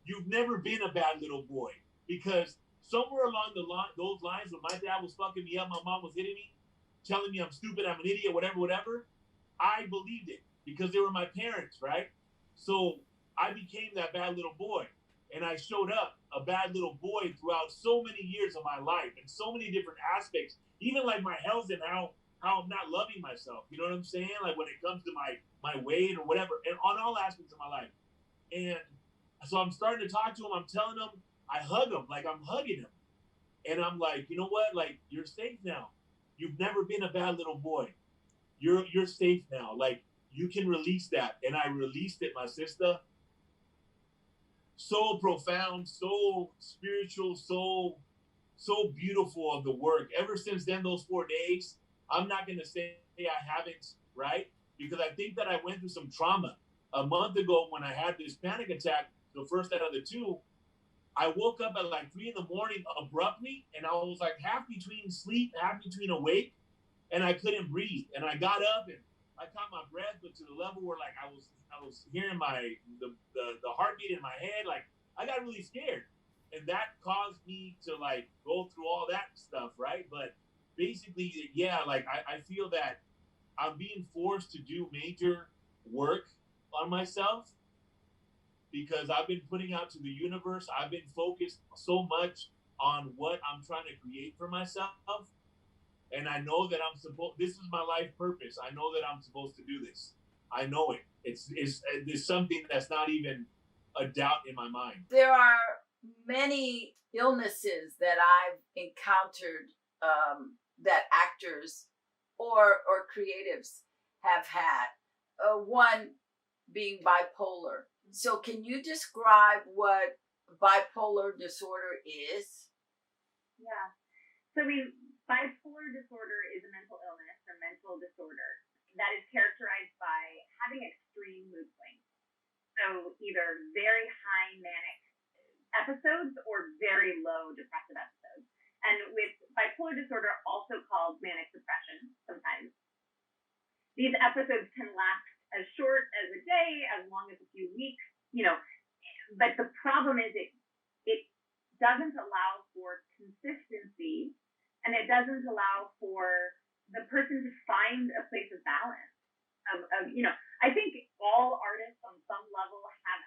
You've never been a bad little boy. Because somewhere along those lines, when my dad was fucking me up, my mom was hitting me, telling me I'm stupid, I'm an idiot, whatever, I believed it because they were my parents, right? So I became that bad little boy. And I showed up a bad little boy throughout so many years of my life and so many different aspects, even like my health and how I'm not loving myself. You know what I'm saying? Like when it comes to my weight or whatever, and on all aspects of my life. And so I'm starting to talk to him. I'm telling him, I hug him, like I'm hugging him. And I'm like, you know what? Like, you're safe now. You've never been a bad little boy. You're safe now. Like, you can release that. And I released it, my sister. So profound, so spiritual, so beautiful of the work. Ever since then, those 4 days, I'm not going to say I haven't, right? Because I think that I went through some trauma. A month ago when I had this panic attack, the first out of the 2, I woke up at like 3 a.m. abruptly, and I was like half between sleep, half between awake, and I couldn't breathe. And I got up and I caught my breath, but to the level where like I was hearing the heartbeat in my head. Like I got really scared, and that caused me to like go through all that stuff, right? But basically, yeah, like I feel that I'm being forced to do major work on myself because I've been putting out to the universe. I've been focused so much on what I'm trying to create for myself. And I know that this is my life purpose. I know that I'm supposed to do this. I know it. It's something that's not even a doubt in my mind. There are many illnesses that I've encountered that actors or creatives have had. One being bipolar. So can you describe what bipolar disorder is? Yeah. So I mean, bipolar disorder is a mental illness or mental disorder that is characterized by having extreme mood swings. So either very high manic episodes or very low depressive episodes. And with bipolar disorder, also called manic depression sometimes, these episodes can last as short as a day, as long as a few weeks, but the problem is it doesn't allow for consistency, and it doesn't allow for the person to find a place of balance. I think all artists on some level have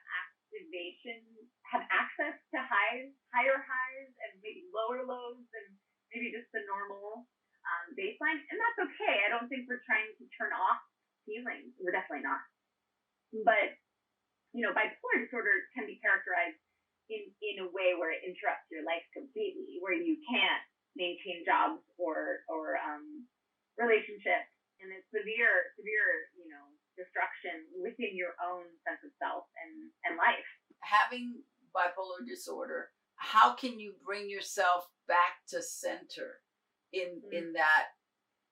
access to higher highs, and maybe lower lows, and maybe just the normal baseline, and that's way where it interrupts your life completely, where you can't maintain jobs or relationships, and it's severe, destruction within your own sense of self and life. Having bipolar disorder, how can you bring yourself back to center in that,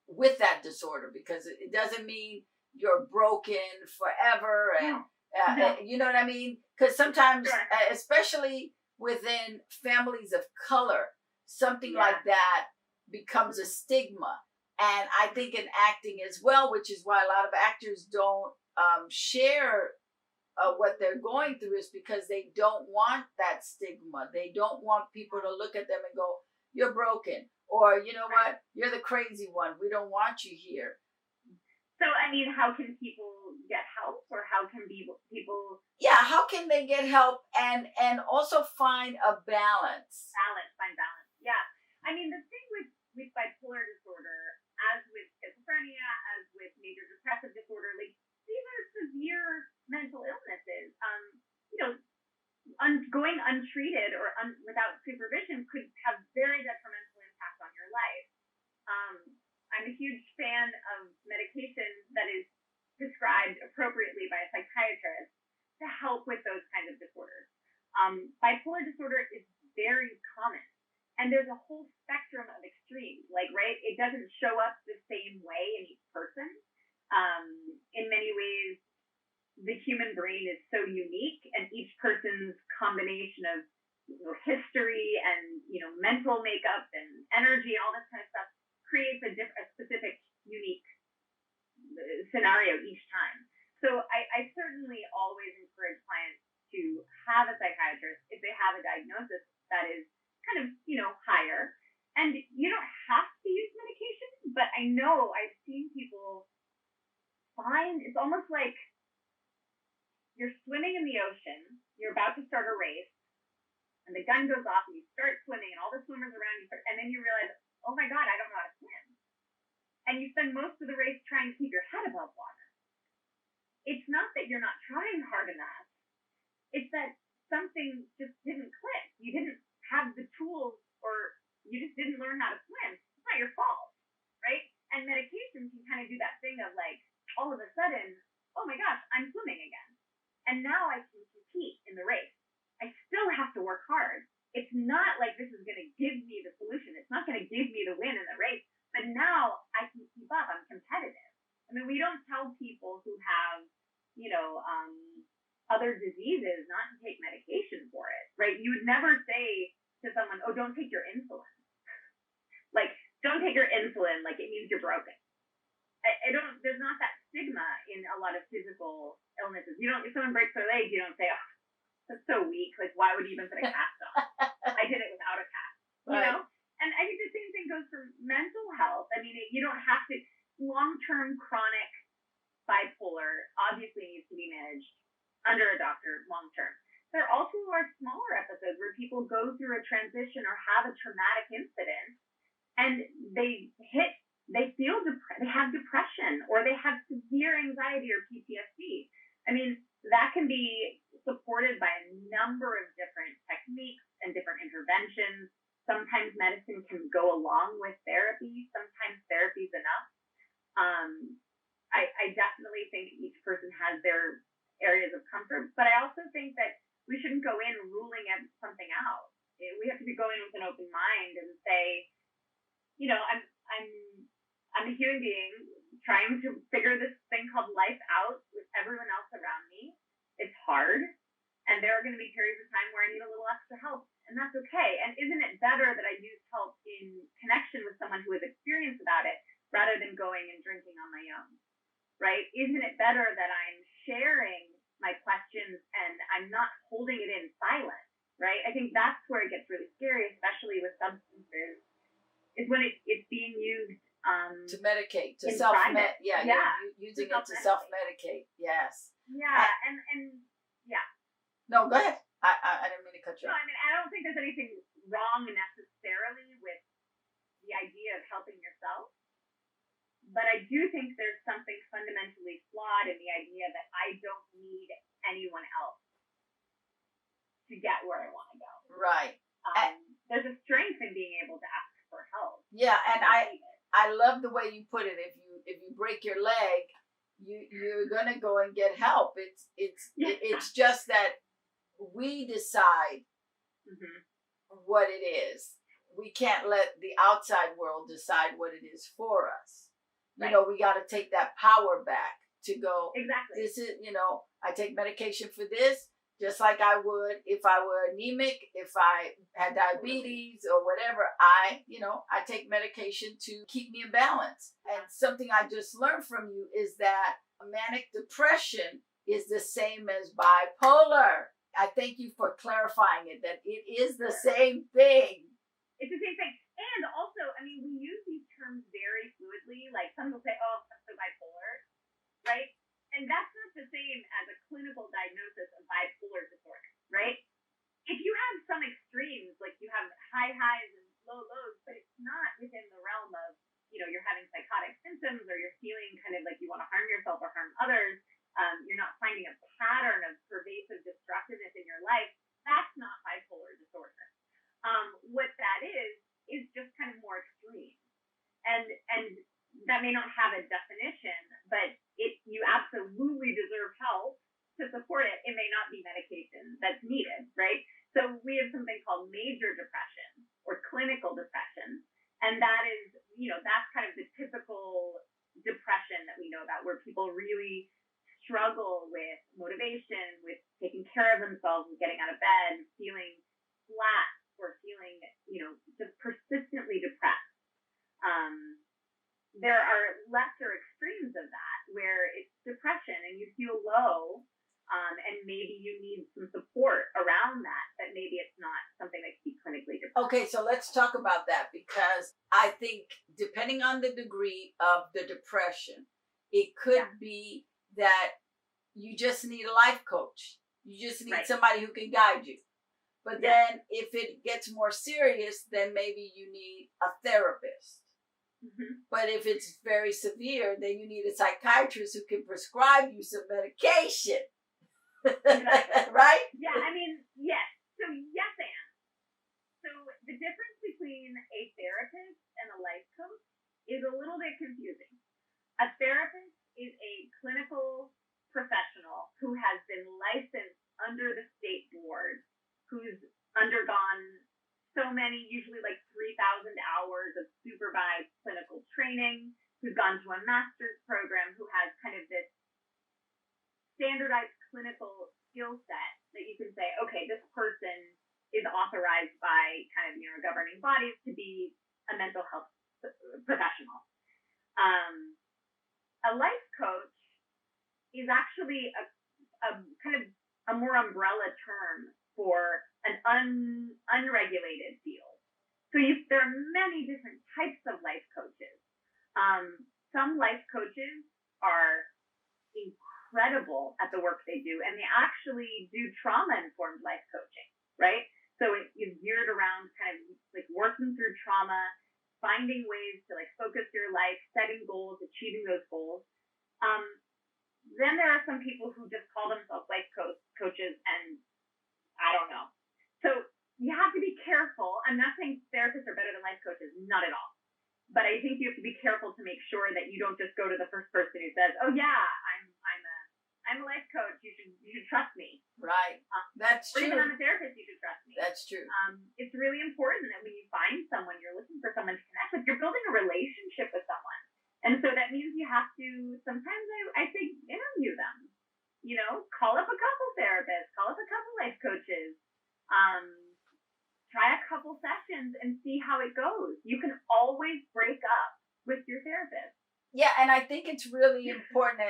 with that disorder? Because it doesn't mean you're broken forever, and you know what I mean? Because sometimes, especially within families of color, something like that becomes a stigma. And I think in acting as well, which is why a lot of actors don't share what they're going through, is because they don't want that stigma. They don't want people to look at them and go, "You're broken," or, "You know what, you're the crazy one. We don't want you here." So, I mean, how can people get help, or how can people? Yeah, how can they get help and also find a balance? Find balance. Yeah. I mean, the thing with bipolar disorder, as with schizophrenia, as with major depressive disorder, like, these are severe mental illnesses. Going untreated or without supervision could have very detrimental impact on your life. I'm a huge fan of medication that is prescribed appropriately by a psychiatrist to help with those kinds of disorders. Bipolar disorder is very common, and there's a whole spectrum of extremes. It doesn't show up the same way in each person. In many ways, the human brain is so unique, and each person's combination of history and mental makeup and energy and all this kind of stuff creates a specific, unique scenario each time. So I certainly always encourage clients to have a psychiatrist if they have a diagnosis that is kind of higher. And you don't have to use medication, but I know I've seen people find it's almost like you're swimming in the ocean, you're about to start a race, and the gun goes off, and you start swimming, and all the swimmers around you and then you realize, oh my God, I don't know how to swim. And you spend most of the race trying to keep your head above water. It's not that you're not trying hard enough. It's that something just didn't click. You didn't have the tools, or you just didn't learn how to swim. It's not your fault, right? And medication can kind of do that thing of all of a sudden, oh my gosh, I'm swimming again. And now I can compete in the race. I still have to work hard. It's not like this is going to give me the solution. It's not going to give me the win in the race. But now I can keep up. I'm competitive. I mean, we don't tell people who have, other diseases not to take medication for it, right? You would never say to someone, "Oh, don't take your insulin." Don't take your insulin like it means you're broken. There's not that stigma in a lot of physical illnesses. If someone breaks their leg, you don't say, "Oh, that's so weak. Like, why would you even put a cast on?" I did it without a cast, Right. And I think the same thing goes for mental health. I mean, you don't have to. Long-term chronic bipolar obviously needs to be managed under a doctor long-term. There also are smaller episodes where people go through a transition or have a traumatic incident, and they have depression, or they have severe anxiety or PTSD. I mean, that can be supported by a number of different techniques and different interventions. Sometimes medicine can go along with therapy. Sometimes therapy is enough. I definitely think each person has their areas of comfort, but I also think that we shouldn't go in ruling something out. We have to be going with an open mind and say, I'm a human being trying to figure this thing called life out with everyone else around me. It's hard, and there are going to be periods of time where I need a little extra help, and that's okay. And isn't it better that I use help in connection with someone who has experience about it rather than going and drinking on my own, right? Isn't it better that I'm sharing my questions and I'm not holding it in silence, right? I think that's where it gets really scary, especially with substances, is when it's being used to medicate, to self-medicate. You're using it to self-medicate. Yes. Yeah, and yeah. No, go ahead. I didn't mean to cut you off. No, I mean, I don't think there's anything wrong necessarily with the idea of helping yourself, but I do think there's something fundamentally flawed in the idea that I don't need anyone else to get where I want to go. Right. There's a strength in being able to ask for help. Yeah, and I love the way you put it. If you break your leg, you're gonna go and get help. It's just that we decide what it is. We can't let the outside world decide what it is for us. Right. We got to take that power back to go. Exactly. This is, I take medication for this, just like I would if I were anemic, if I had diabetes or whatever. I take medication to keep me in balance. And something I just learned from you is that manic depression is the same as bipolar. I thank you for clarifying it, that it is the same thing. It's the same thing. And also, we use these terms very fluidly. Like some will say, oh, I'm so bipolar, right? And that's not the same as a clinical diagnosis of bipolar disorder, right? If you have some extremes, like you have high highs and low lows, but it's not within the realm of, you're having psychotic symptoms or you're feeling kind of like you want to harm yourself or harm others, you're not finding a pattern of pervasive destructiveness in your life, that's not bipolar disorder. What that is just kind of more extreme. And that may not have a definition, but you absolutely deserve help to support it. It may not be medication that's needed, right? So we have something called major depression or clinical depression. And that is, that's kind of the typical depression that we know about, where people really struggle with motivation, with taking care of themselves, with getting out of bed, feeling flat or feeling, just persistently depressed. There are lesser extremes of that where it's depression and you feel low, and maybe you need some support around that, but maybe it's not something that can be clinically depressed. Okay, so let's talk about that, because I think depending on the degree of the depression, it could be that you just need a life coach. You just need somebody who can guide you. But then if it gets more serious, then maybe you need a therapist. But if it's very severe, then you need a psychiatrist who can prescribe you some medication. Right? Yeah, yes. So yes, and. So the difference between a therapist and a life coach is a little bit confusing. A therapist is a clinical professional who has been licensed under the state board, who's undergone so many, usually like 3,000 hours of supervised clinical training, who's gone to a master's program, who has kind of this standardized clinical skill set that you can say, okay, this person is authorized by kind of, governing bodies to be a mental health professional. A life coach is actually a kind of a more umbrella term for an unregulated field. So there are many different types of life coaches. Some life coaches are incredible at the work they do, and they actually do trauma-informed life coaching, right? So it is geared around kind of like working through trauma, finding ways to like focus your life, setting goals, achieving those goals. Then there are some people who just call themselves life coaches, and I don't know. So you have to be careful. I'm not saying therapists are better than life coaches, not at all. But I think you have to be careful to make sure that you don't just go to the first person who says, "Oh yeah, I'm a life coach. You should trust me." Right. That's true. Or even I'm a therapist. You should trust me. That's true. It's really important that when you find someone, you're looking for someone to connect with. You're building a relationship with someone, and so that means you have to. Sometimes I think interview them. Call up a couple therapists, call up a couple life coaches. Try a couple sessions and see how it goes. You can always break up with your therapist. Yeah, and I think it's really important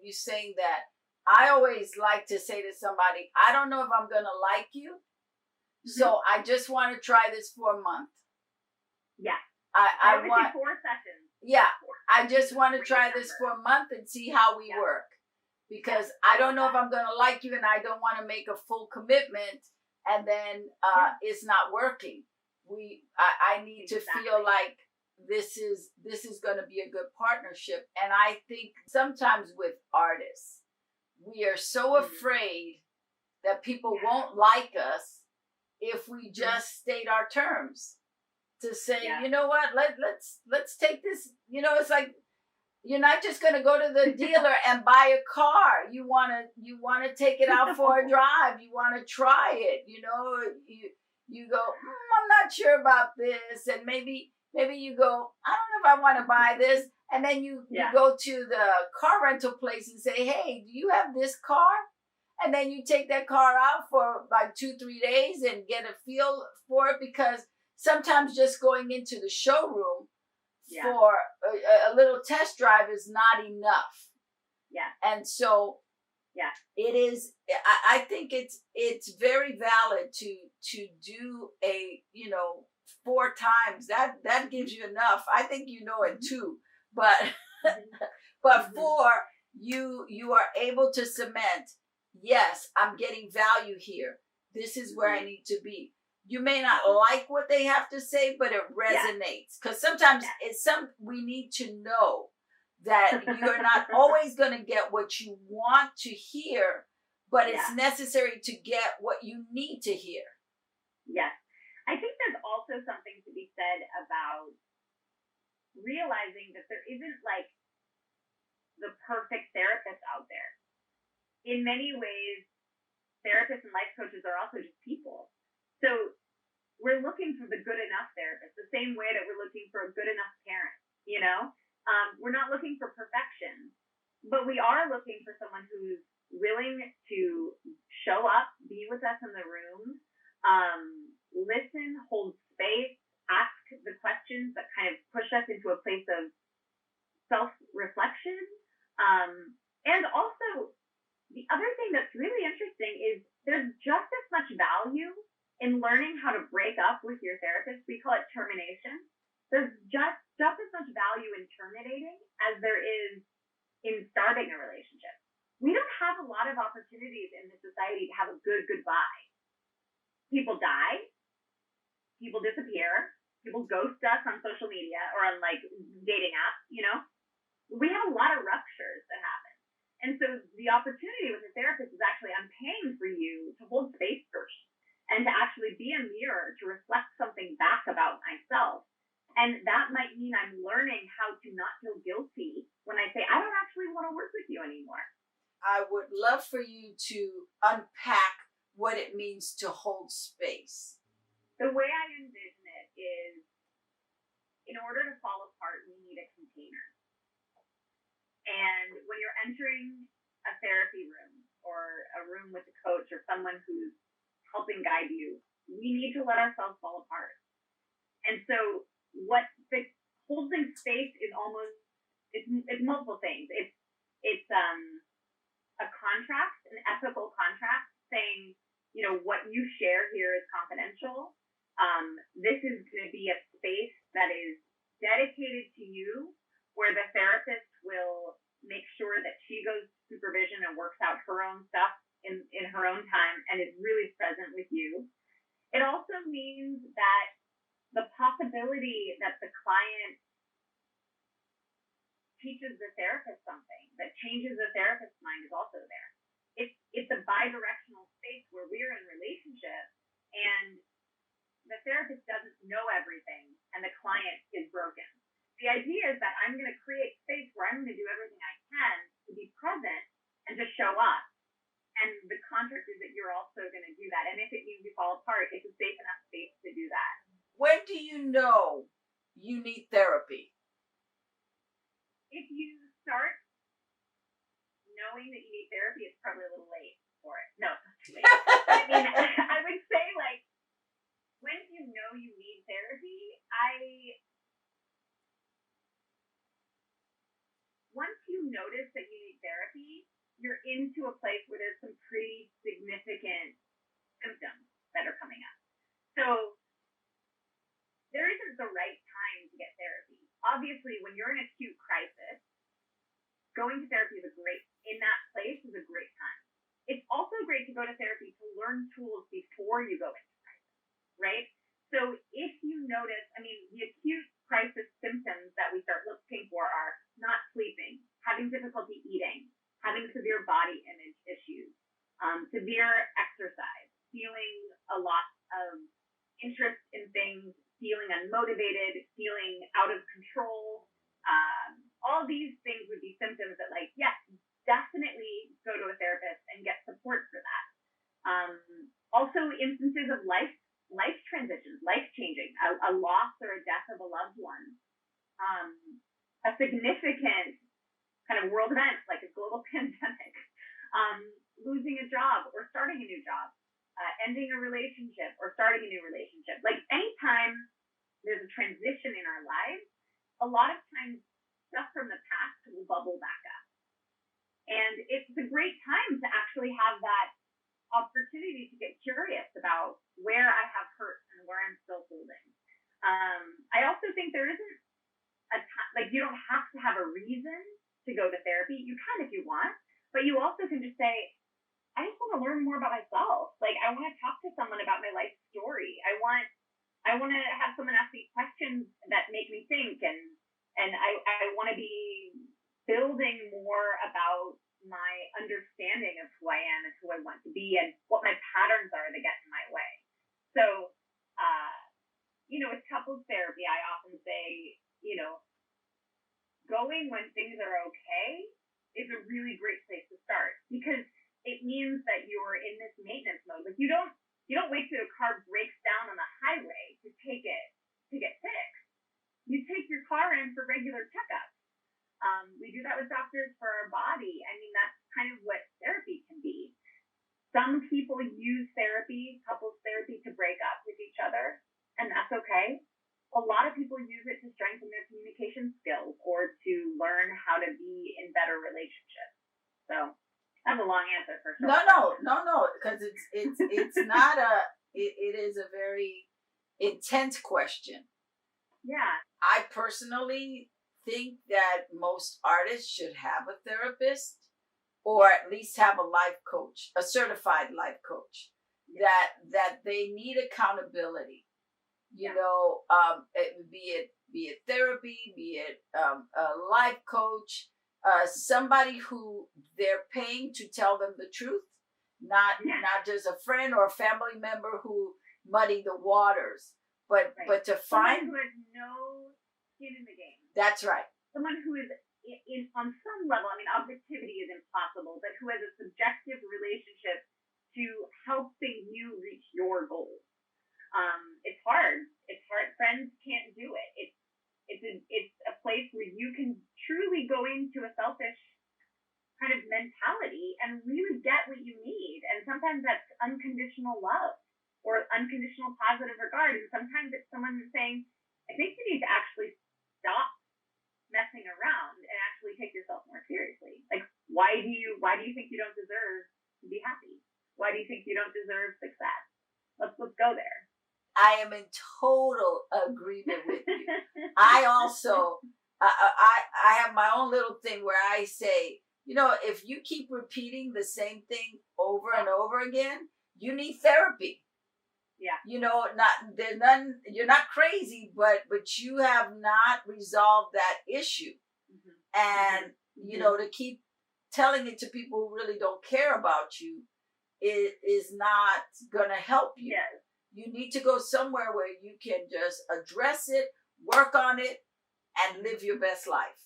you saying that. I always like to say to somebody, I don't know if I'm going to like you, so I just want to try this for a month. Yeah. I want 4 sessions. Yeah, I just want to try this for a month and see how we work. Because I don't know if I'm going to like you, and I don't want to make a full commitment and then it's not working. I need to feel like this is going to be a good partnership. And I think sometimes with artists, we are so afraid that people won't like us if we just state our terms to say, Yeah. you know what, let's take this, it's like, you're not just going to go to the dealer and buy a car. You want to take it out for a drive. You want to try it. You go, I'm not sure about this. And maybe you go, I don't know if I want to buy this. And then you go to the car rental place and say, hey, do you have this car? And then you take that car out for like 2-3 days and get a feel for it, because sometimes just going into the showroom for a little test drive is not enough. Yeah. And so it is, I think it's very valid to do a, 4 times. That gives you enough. I think in 2, but but 4, you are able to cement, yes, I'm getting value here. This is where I need to be. You may not like what they have to say, but it resonates. Because sometimes we need to know that you're not always going to get what you want to hear, but it's necessary to get what you need to hear. Yes. I think there's also something to be said about realizing that there isn't like the perfect therapist out there. In many ways, therapists and life coaches are also just people. So we're looking for the good enough therapist, the same way that we're looking for a good enough parent, We're not looking for perfection, but we are looking for someone who's willing to show up, be with us in the room, listen, hold space, ask the questions that kind of push us into a place of self-reflection. And also, the other thing that's really interesting is there's just as much value in learning how to break up with your therapist. We call it termination. There's just as much value in terminating as there is in starting a relationship. We don't have a lot of opportunities in this society to have a good goodbye. People die, people disappear, people ghost us on social media or on like dating apps, We have a lot of ruptures that happen. And so the opportunity with a therapist is actually, I'm paying for you to hold space first and to actually be a mirror to reflect something back about myself. And that might mean I'm learning how to not feel guilty when I say, I don't actually want to work with you anymore. I would love for you to unpack what it means to hold space. The way I envision it is, in order to fall apart, we need a container. And when you're entering a therapy room or a room with a coach or someone who's helping guide you, we need to let ourselves fall apart. And so what the holding space is almost, it's multiple things. It's a contract, an ethical contract saying, what you share here is confidential. This is going to be a space that is dedicated to you, where the therapist will make sure that she goes to supervision and works out her own stuff in her own time and is really present with you. It also means that the possibility that the client teaches the therapist something that changes the therapist's mind is also there. It's a bi-directional space where we're in relationship and the therapist doesn't know everything and the client is broken. The idea is that I'm going to create space where I'm going to do everything I can to be present and to show up. And the contract is that you're also going to do that. And if it means you fall apart, it's a safe enough space to do that. When do you know you need therapy? If you start knowing that you need therapy, it's probably a little late for it. No, it's not too late. I mean, I would say, like, when you know you need therapy, once you notice that you need therapy, you're into a place where there's some pretty significant symptoms that are coming up. So there isn't the right time to get therapy. Obviously, when you're in acute crisis, going to therapy in that place is a great time. It's also great to go to therapy to learn tools before you go into crisis, right? So if you notice, the acute crisis symptoms that we start looking for are not sleeping, having difficulty eating, having severe body image issues, severe exercise, feeling a loss of interest in things, feeling unmotivated, feeling out of control. All these things would be symptoms that, like, yes, definitely go to a therapist and get support for that. Also, instances of life transitions, life changing, a loss or a death of a loved one, a significant kind of world event like a global pandemic, losing a job or starting a new job, ending a relationship or starting a new relationship. Like, anytime there's a transition in our lives, a lot of times stuff from the past will bubble back up. And it's a great time to actually have that opportunity to get curious about where I have hurt and where I'm still holding. I also think there isn't a time, like, you don't have to have a reason to go to therapy. You can if you want, but you also can just say, I just want to learn more about myself. Like, I want to talk to someone about my life story. I want to have someone ask me questions that make me think, and I want to be building more about my understanding of who I am and who I want to be and what my patterns are that get in my way. So, with couples therapy, I often say, going when things are okay is a really great place to start, because it means that you're in this maintenance mode. Like, you don't wait till a car breaks down on the highway to get fixed. You take your car in for regular checkups. We do that with doctors for our body. I mean, that's kind of what therapy can be. Some people use therapy, couples therapy, to break up with each other, and that's okay. A lot of people use it to strengthen their communication skills or to learn how to be in better relationships. So that's a long answer for sure. No, because it's not it is a very intense question. Yeah. I personally think that most artists should have a therapist, or at least have a life coach, a certified life coach, that they need accountability. Be it therapy, be it a life coach, somebody who they're paying to tell them the truth, not just a friend or a family member who muddy the waters, but to find someone who has no skin in the game. That's right. Someone who is on some level, I mean, objectivity is impossible, but who has a subjective relationship to helping you reach your goals. It's hard. Friends can't do it. It's a place where you can truly go into a selfish kind of mentality and really get what you need. And sometimes that's unconditional love or unconditional positive regard. And sometimes it's someone saying, I think you need to actually stop messing around and actually take yourself more seriously. Like, why do you think you don't deserve to be happy? Why do you think you don't deserve success? Let's go there. I am in total agreement with you. I also, I have my own little thing where I say, if you keep repeating the same thing over and over again, you need therapy. Yeah. You're not crazy, but you have not resolved that issue. Mm-hmm. And, to keep telling it to people who really don't care about you is not going to help you. Yes. You need to go somewhere where you can just address it, work on it, and live your best life.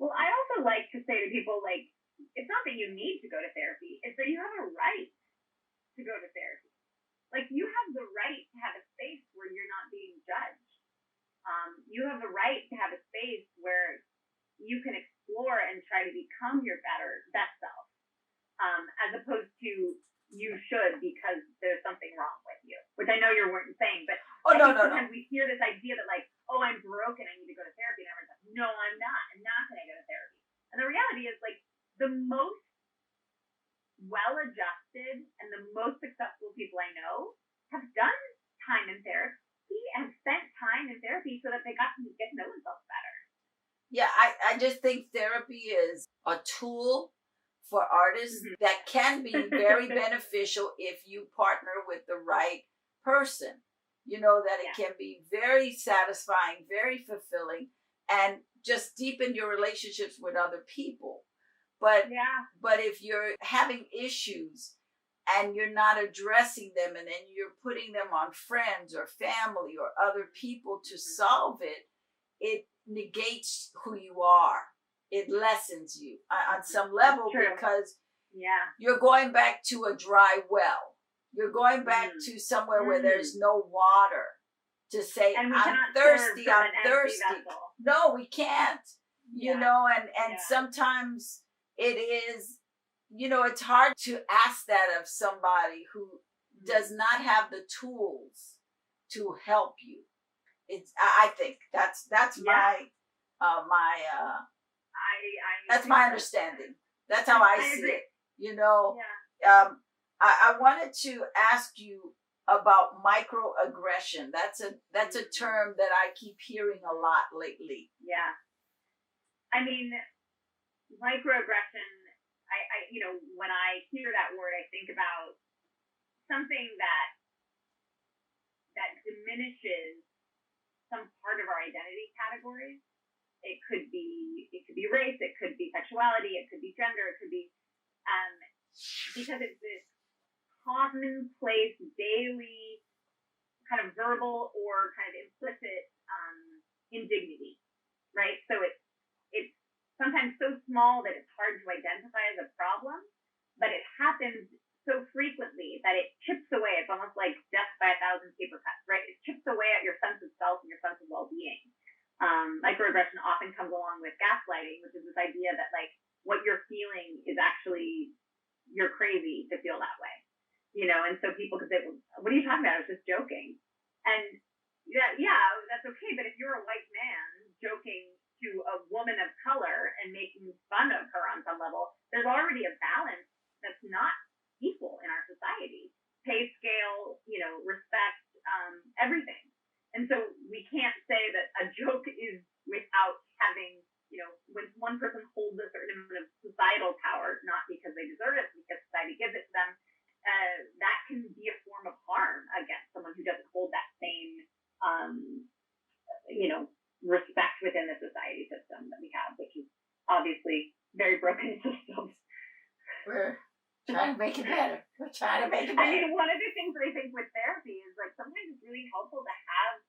Well, I also like to say to people, like, it's not that you need to go to therapy, it's that you have a right to go to therapy. Like, you have the right to have a space where you're not being judged. You have the right to have a space where you can explore and try to become your best self, as opposed to you should because there's something wrong with you, which I know you weren't saying, but sometimes we hear this idea that, like, oh, I'm broken, I need to go to therapy, and everyone's like, no, I'm not going to go to therapy. And the reality is, like, the most well-adjusted and the most successful people I know have done time in therapy and spent time in therapy so that they got to get to know themselves better. Yeah, I just think therapy is a tool for artists that can be very beneficial if you partner with the right person. That it can be very satisfying, very fulfilling, and just deepen your relationships with other people. But if you're having issues, and you're not addressing them, and then you're putting them on friends or family or other people to solve it, it negates who you are. It lessens you on some level, because you're going back to a dry well. You're going back to somewhere where there's no water to say, I'm thirsty. No, we can't. You know, and sometimes it is, you know, it's hard to ask that of somebody who does not have the tools to help you. I think that's my that's my understanding. That's how I see it. You know, I wanted to ask you about microaggression. That's a term that I keep hearing a lot lately. Yeah. I mean, microaggression, I you know, when I hear that word, I think about something that diminishes some part of our identity categories. It could be race, it could be sexuality, it could be gender, it could be because it's this commonplace, daily, kind of verbal or kind of implicit indignity, right? So it's sometimes so small that it's hard to identify as a problem, but it happens so frequently that it chips away. It's almost like death by 1,000 paper cuts, right? It chips away at your sense of self and your sense of well-being. Microaggression often comes along with gaslighting, which is this idea that like what you're feeling is actually you're crazy to feel that way, you know. And so people could say, well, "What are you talking about? I was just joking," and yeah, that's okay. But if you're a white man joking to a woman of color and making fun of her on some level, there's already a balance that's not equal in our society. Pay scale, you know, respect, everything. And so we can't say that a joke is without having, you know, when one person holds a certain amount of societal power, not because they deserve it, because society gives it to them, that can be a form of harm against someone who doesn't hold that same, you know, respect within the society system that we have, which is obviously very broken systems. We're trying to make it better. I mean, one of the things that I think with therapy is like sometimes it's really helpful to have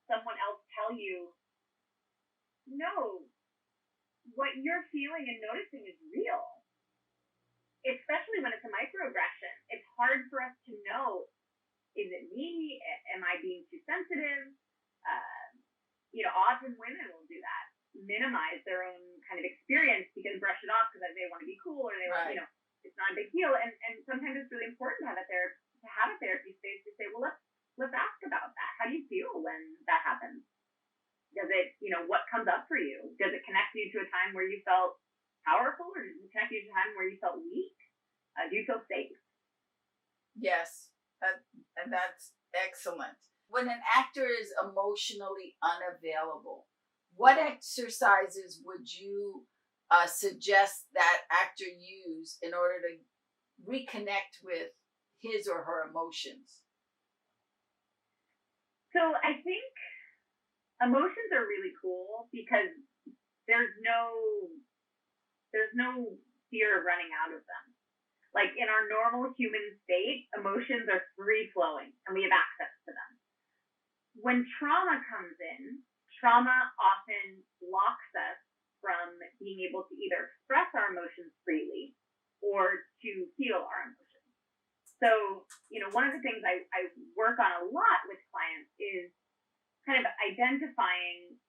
someone else tell you, no, what you're feeling and noticing is real. Especially when it's a microaggression. It's hard for us to know, is it me? Am I being too sensitive? You know, often women will do that, minimize their own kind of experience because brush it off because they want to be cool or they want, you know, it's not a big deal. And sometimes it's really important to have a therapy space to say, well, let's ask about that. How do you feel when that happens? Does it, you know, what comes up for you? Does it connect you to a time where you felt powerful, or does it connect you to a time where you felt weak? Do you feel safe? Yes, and that's excellent. When an actor is emotionally unavailable, what exercises would you suggest that actor use in order to reconnect with his or her emotions? So I think emotions are really cool because there's no fear of running out of them. Like in our normal human state, emotions are free flowing and we have access to them. When trauma comes in, trauma often blocks us from being able to either express our emotions freely or to feel our emotions. So, you know, one of the things I work on a lot with clients is kind of identifying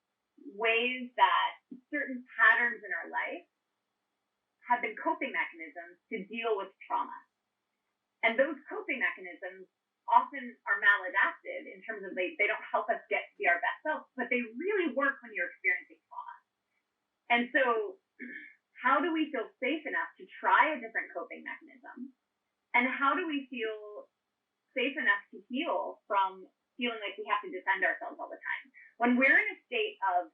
ways that certain patterns in our life have been coping mechanisms to deal with trauma. And those coping mechanisms often are maladaptive in terms of they don't help us get to be our best self, but they really work when you're experiencing trauma. And so how do we feel safe enough to try a different coping mechanism? And how do we feel safe enough to heal from feeling like we have to defend ourselves all the time? When we're in a state of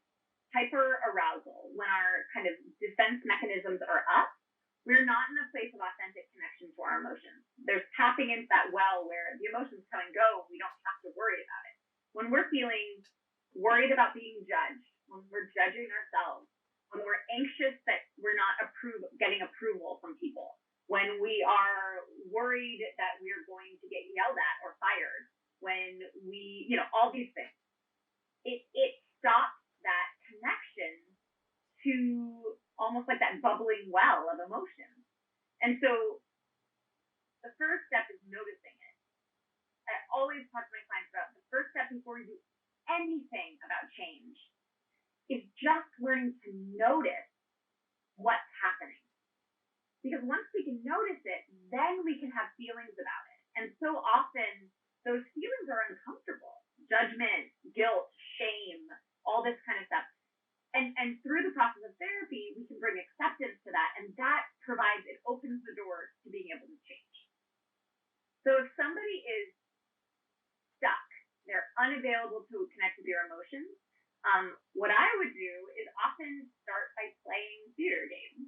hyper-arousal, when our kind of defense mechanisms are up, we're not in a place of authentic connection to our emotions. There's tapping into that well where the emotions come and go, and we don't have to worry about it. When we're feeling worried about being judged, when we're judging ourselves, when we're anxious that we're not getting approval from people, when we are worried all these things. It stops that connection to almost like that bubbling well of emotions. And so the first step is noticing it. I always talk to my clients about the first step before you do anything about change is just learning to notice what's happening. Because once we can notice it, then we can have feelings about it. And so often those feelings are uncomfortable. Judgment, guilt, shame, all this kind of stuff. And through the process of therapy, we can bring acceptance to that. And that opens the door to being able to change. So if somebody is stuck, they're unavailable to connect with your emotions, what I would do is often start by playing theater games,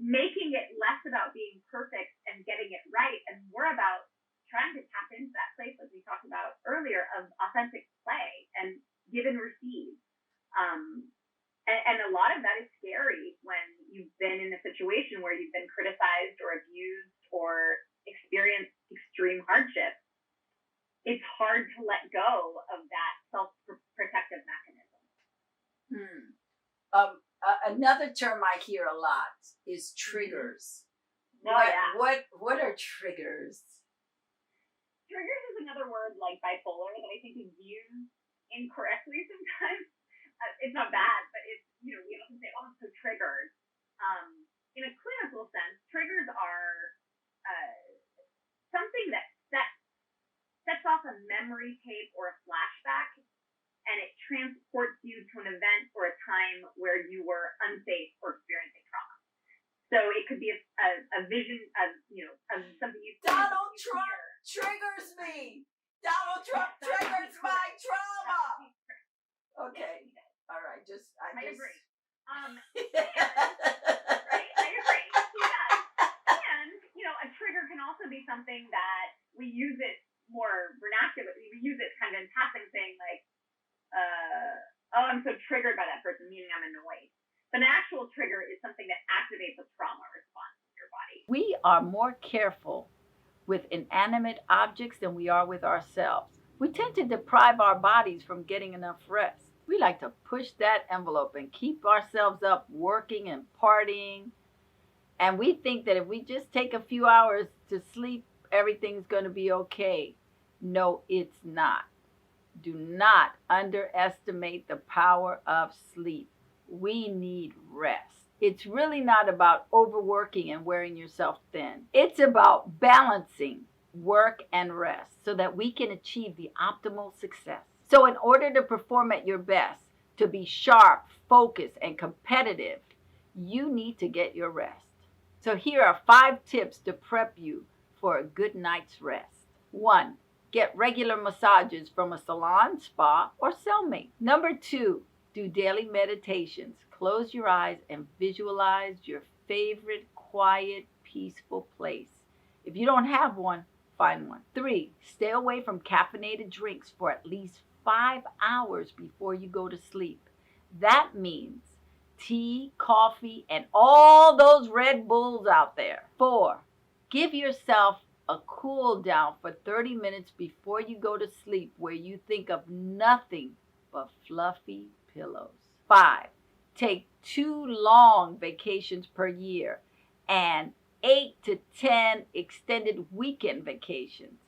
making it less about being perfect and getting it right and more about trying to tap into that place, like we talked about earlier, of authentic play and give and receive. And a lot of that is scary when you've been in a situation where you've been criticized or abused or experienced extreme hardship. It's hard to let go of that self-protective mechanism. Another term I hear a lot is triggers. What are triggers? Triggers is another word like bipolar that I think is used incorrectly sometimes. It's not bad, but it's, we often say, oh, I'm so triggered. In a clinical sense, triggers are something that sets off a memory tape or a flashback, and it transports you to an event or a time where you were unsafe or experiencing trauma. So it could be a vision of something you see. Donald Trump triggers me. Donald Trump triggers my trauma. Okay. All right. I agree. Right? I agree. Yeah. And, a trigger can also be something that we use it more vernacularly. We use it kind of in passing, saying like, I'm so triggered by that person, meaning I'm annoyed. But an actual trigger is something that activates a trauma response in your body. We are more careful with inanimate objects than we are with ourselves. We tend to deprive our bodies from getting enough rest. We like to push that envelope and keep ourselves up working and partying. And we think that if we just take a few hours to sleep, everything's going to be okay. No, it's not. Do not underestimate the power of sleep. We need rest. It's really not about overworking and wearing yourself thin. It's about balancing work and rest so that we can achieve the optimal success. So in order to perform at your best, to be sharp, focused, and competitive, you need to get your rest. So here are 5 tips to prep you for a good night's rest. 1. Get regular massages from a salon, spa, or cellmate. Number 2, do daily meditations. Close your eyes and visualize your favorite quiet, peaceful place. If you don't have one, find one. 3, stay away from caffeinated drinks for at least 5 hours before you go to sleep. That means tea, coffee, and all those Red Bulls out there. 4, give yourself a cool down for 30 minutes before you go to sleep where you think of nothing but fluffy pillows. 5, take 2 long vacations per year and 8 to 10 extended weekend vacations.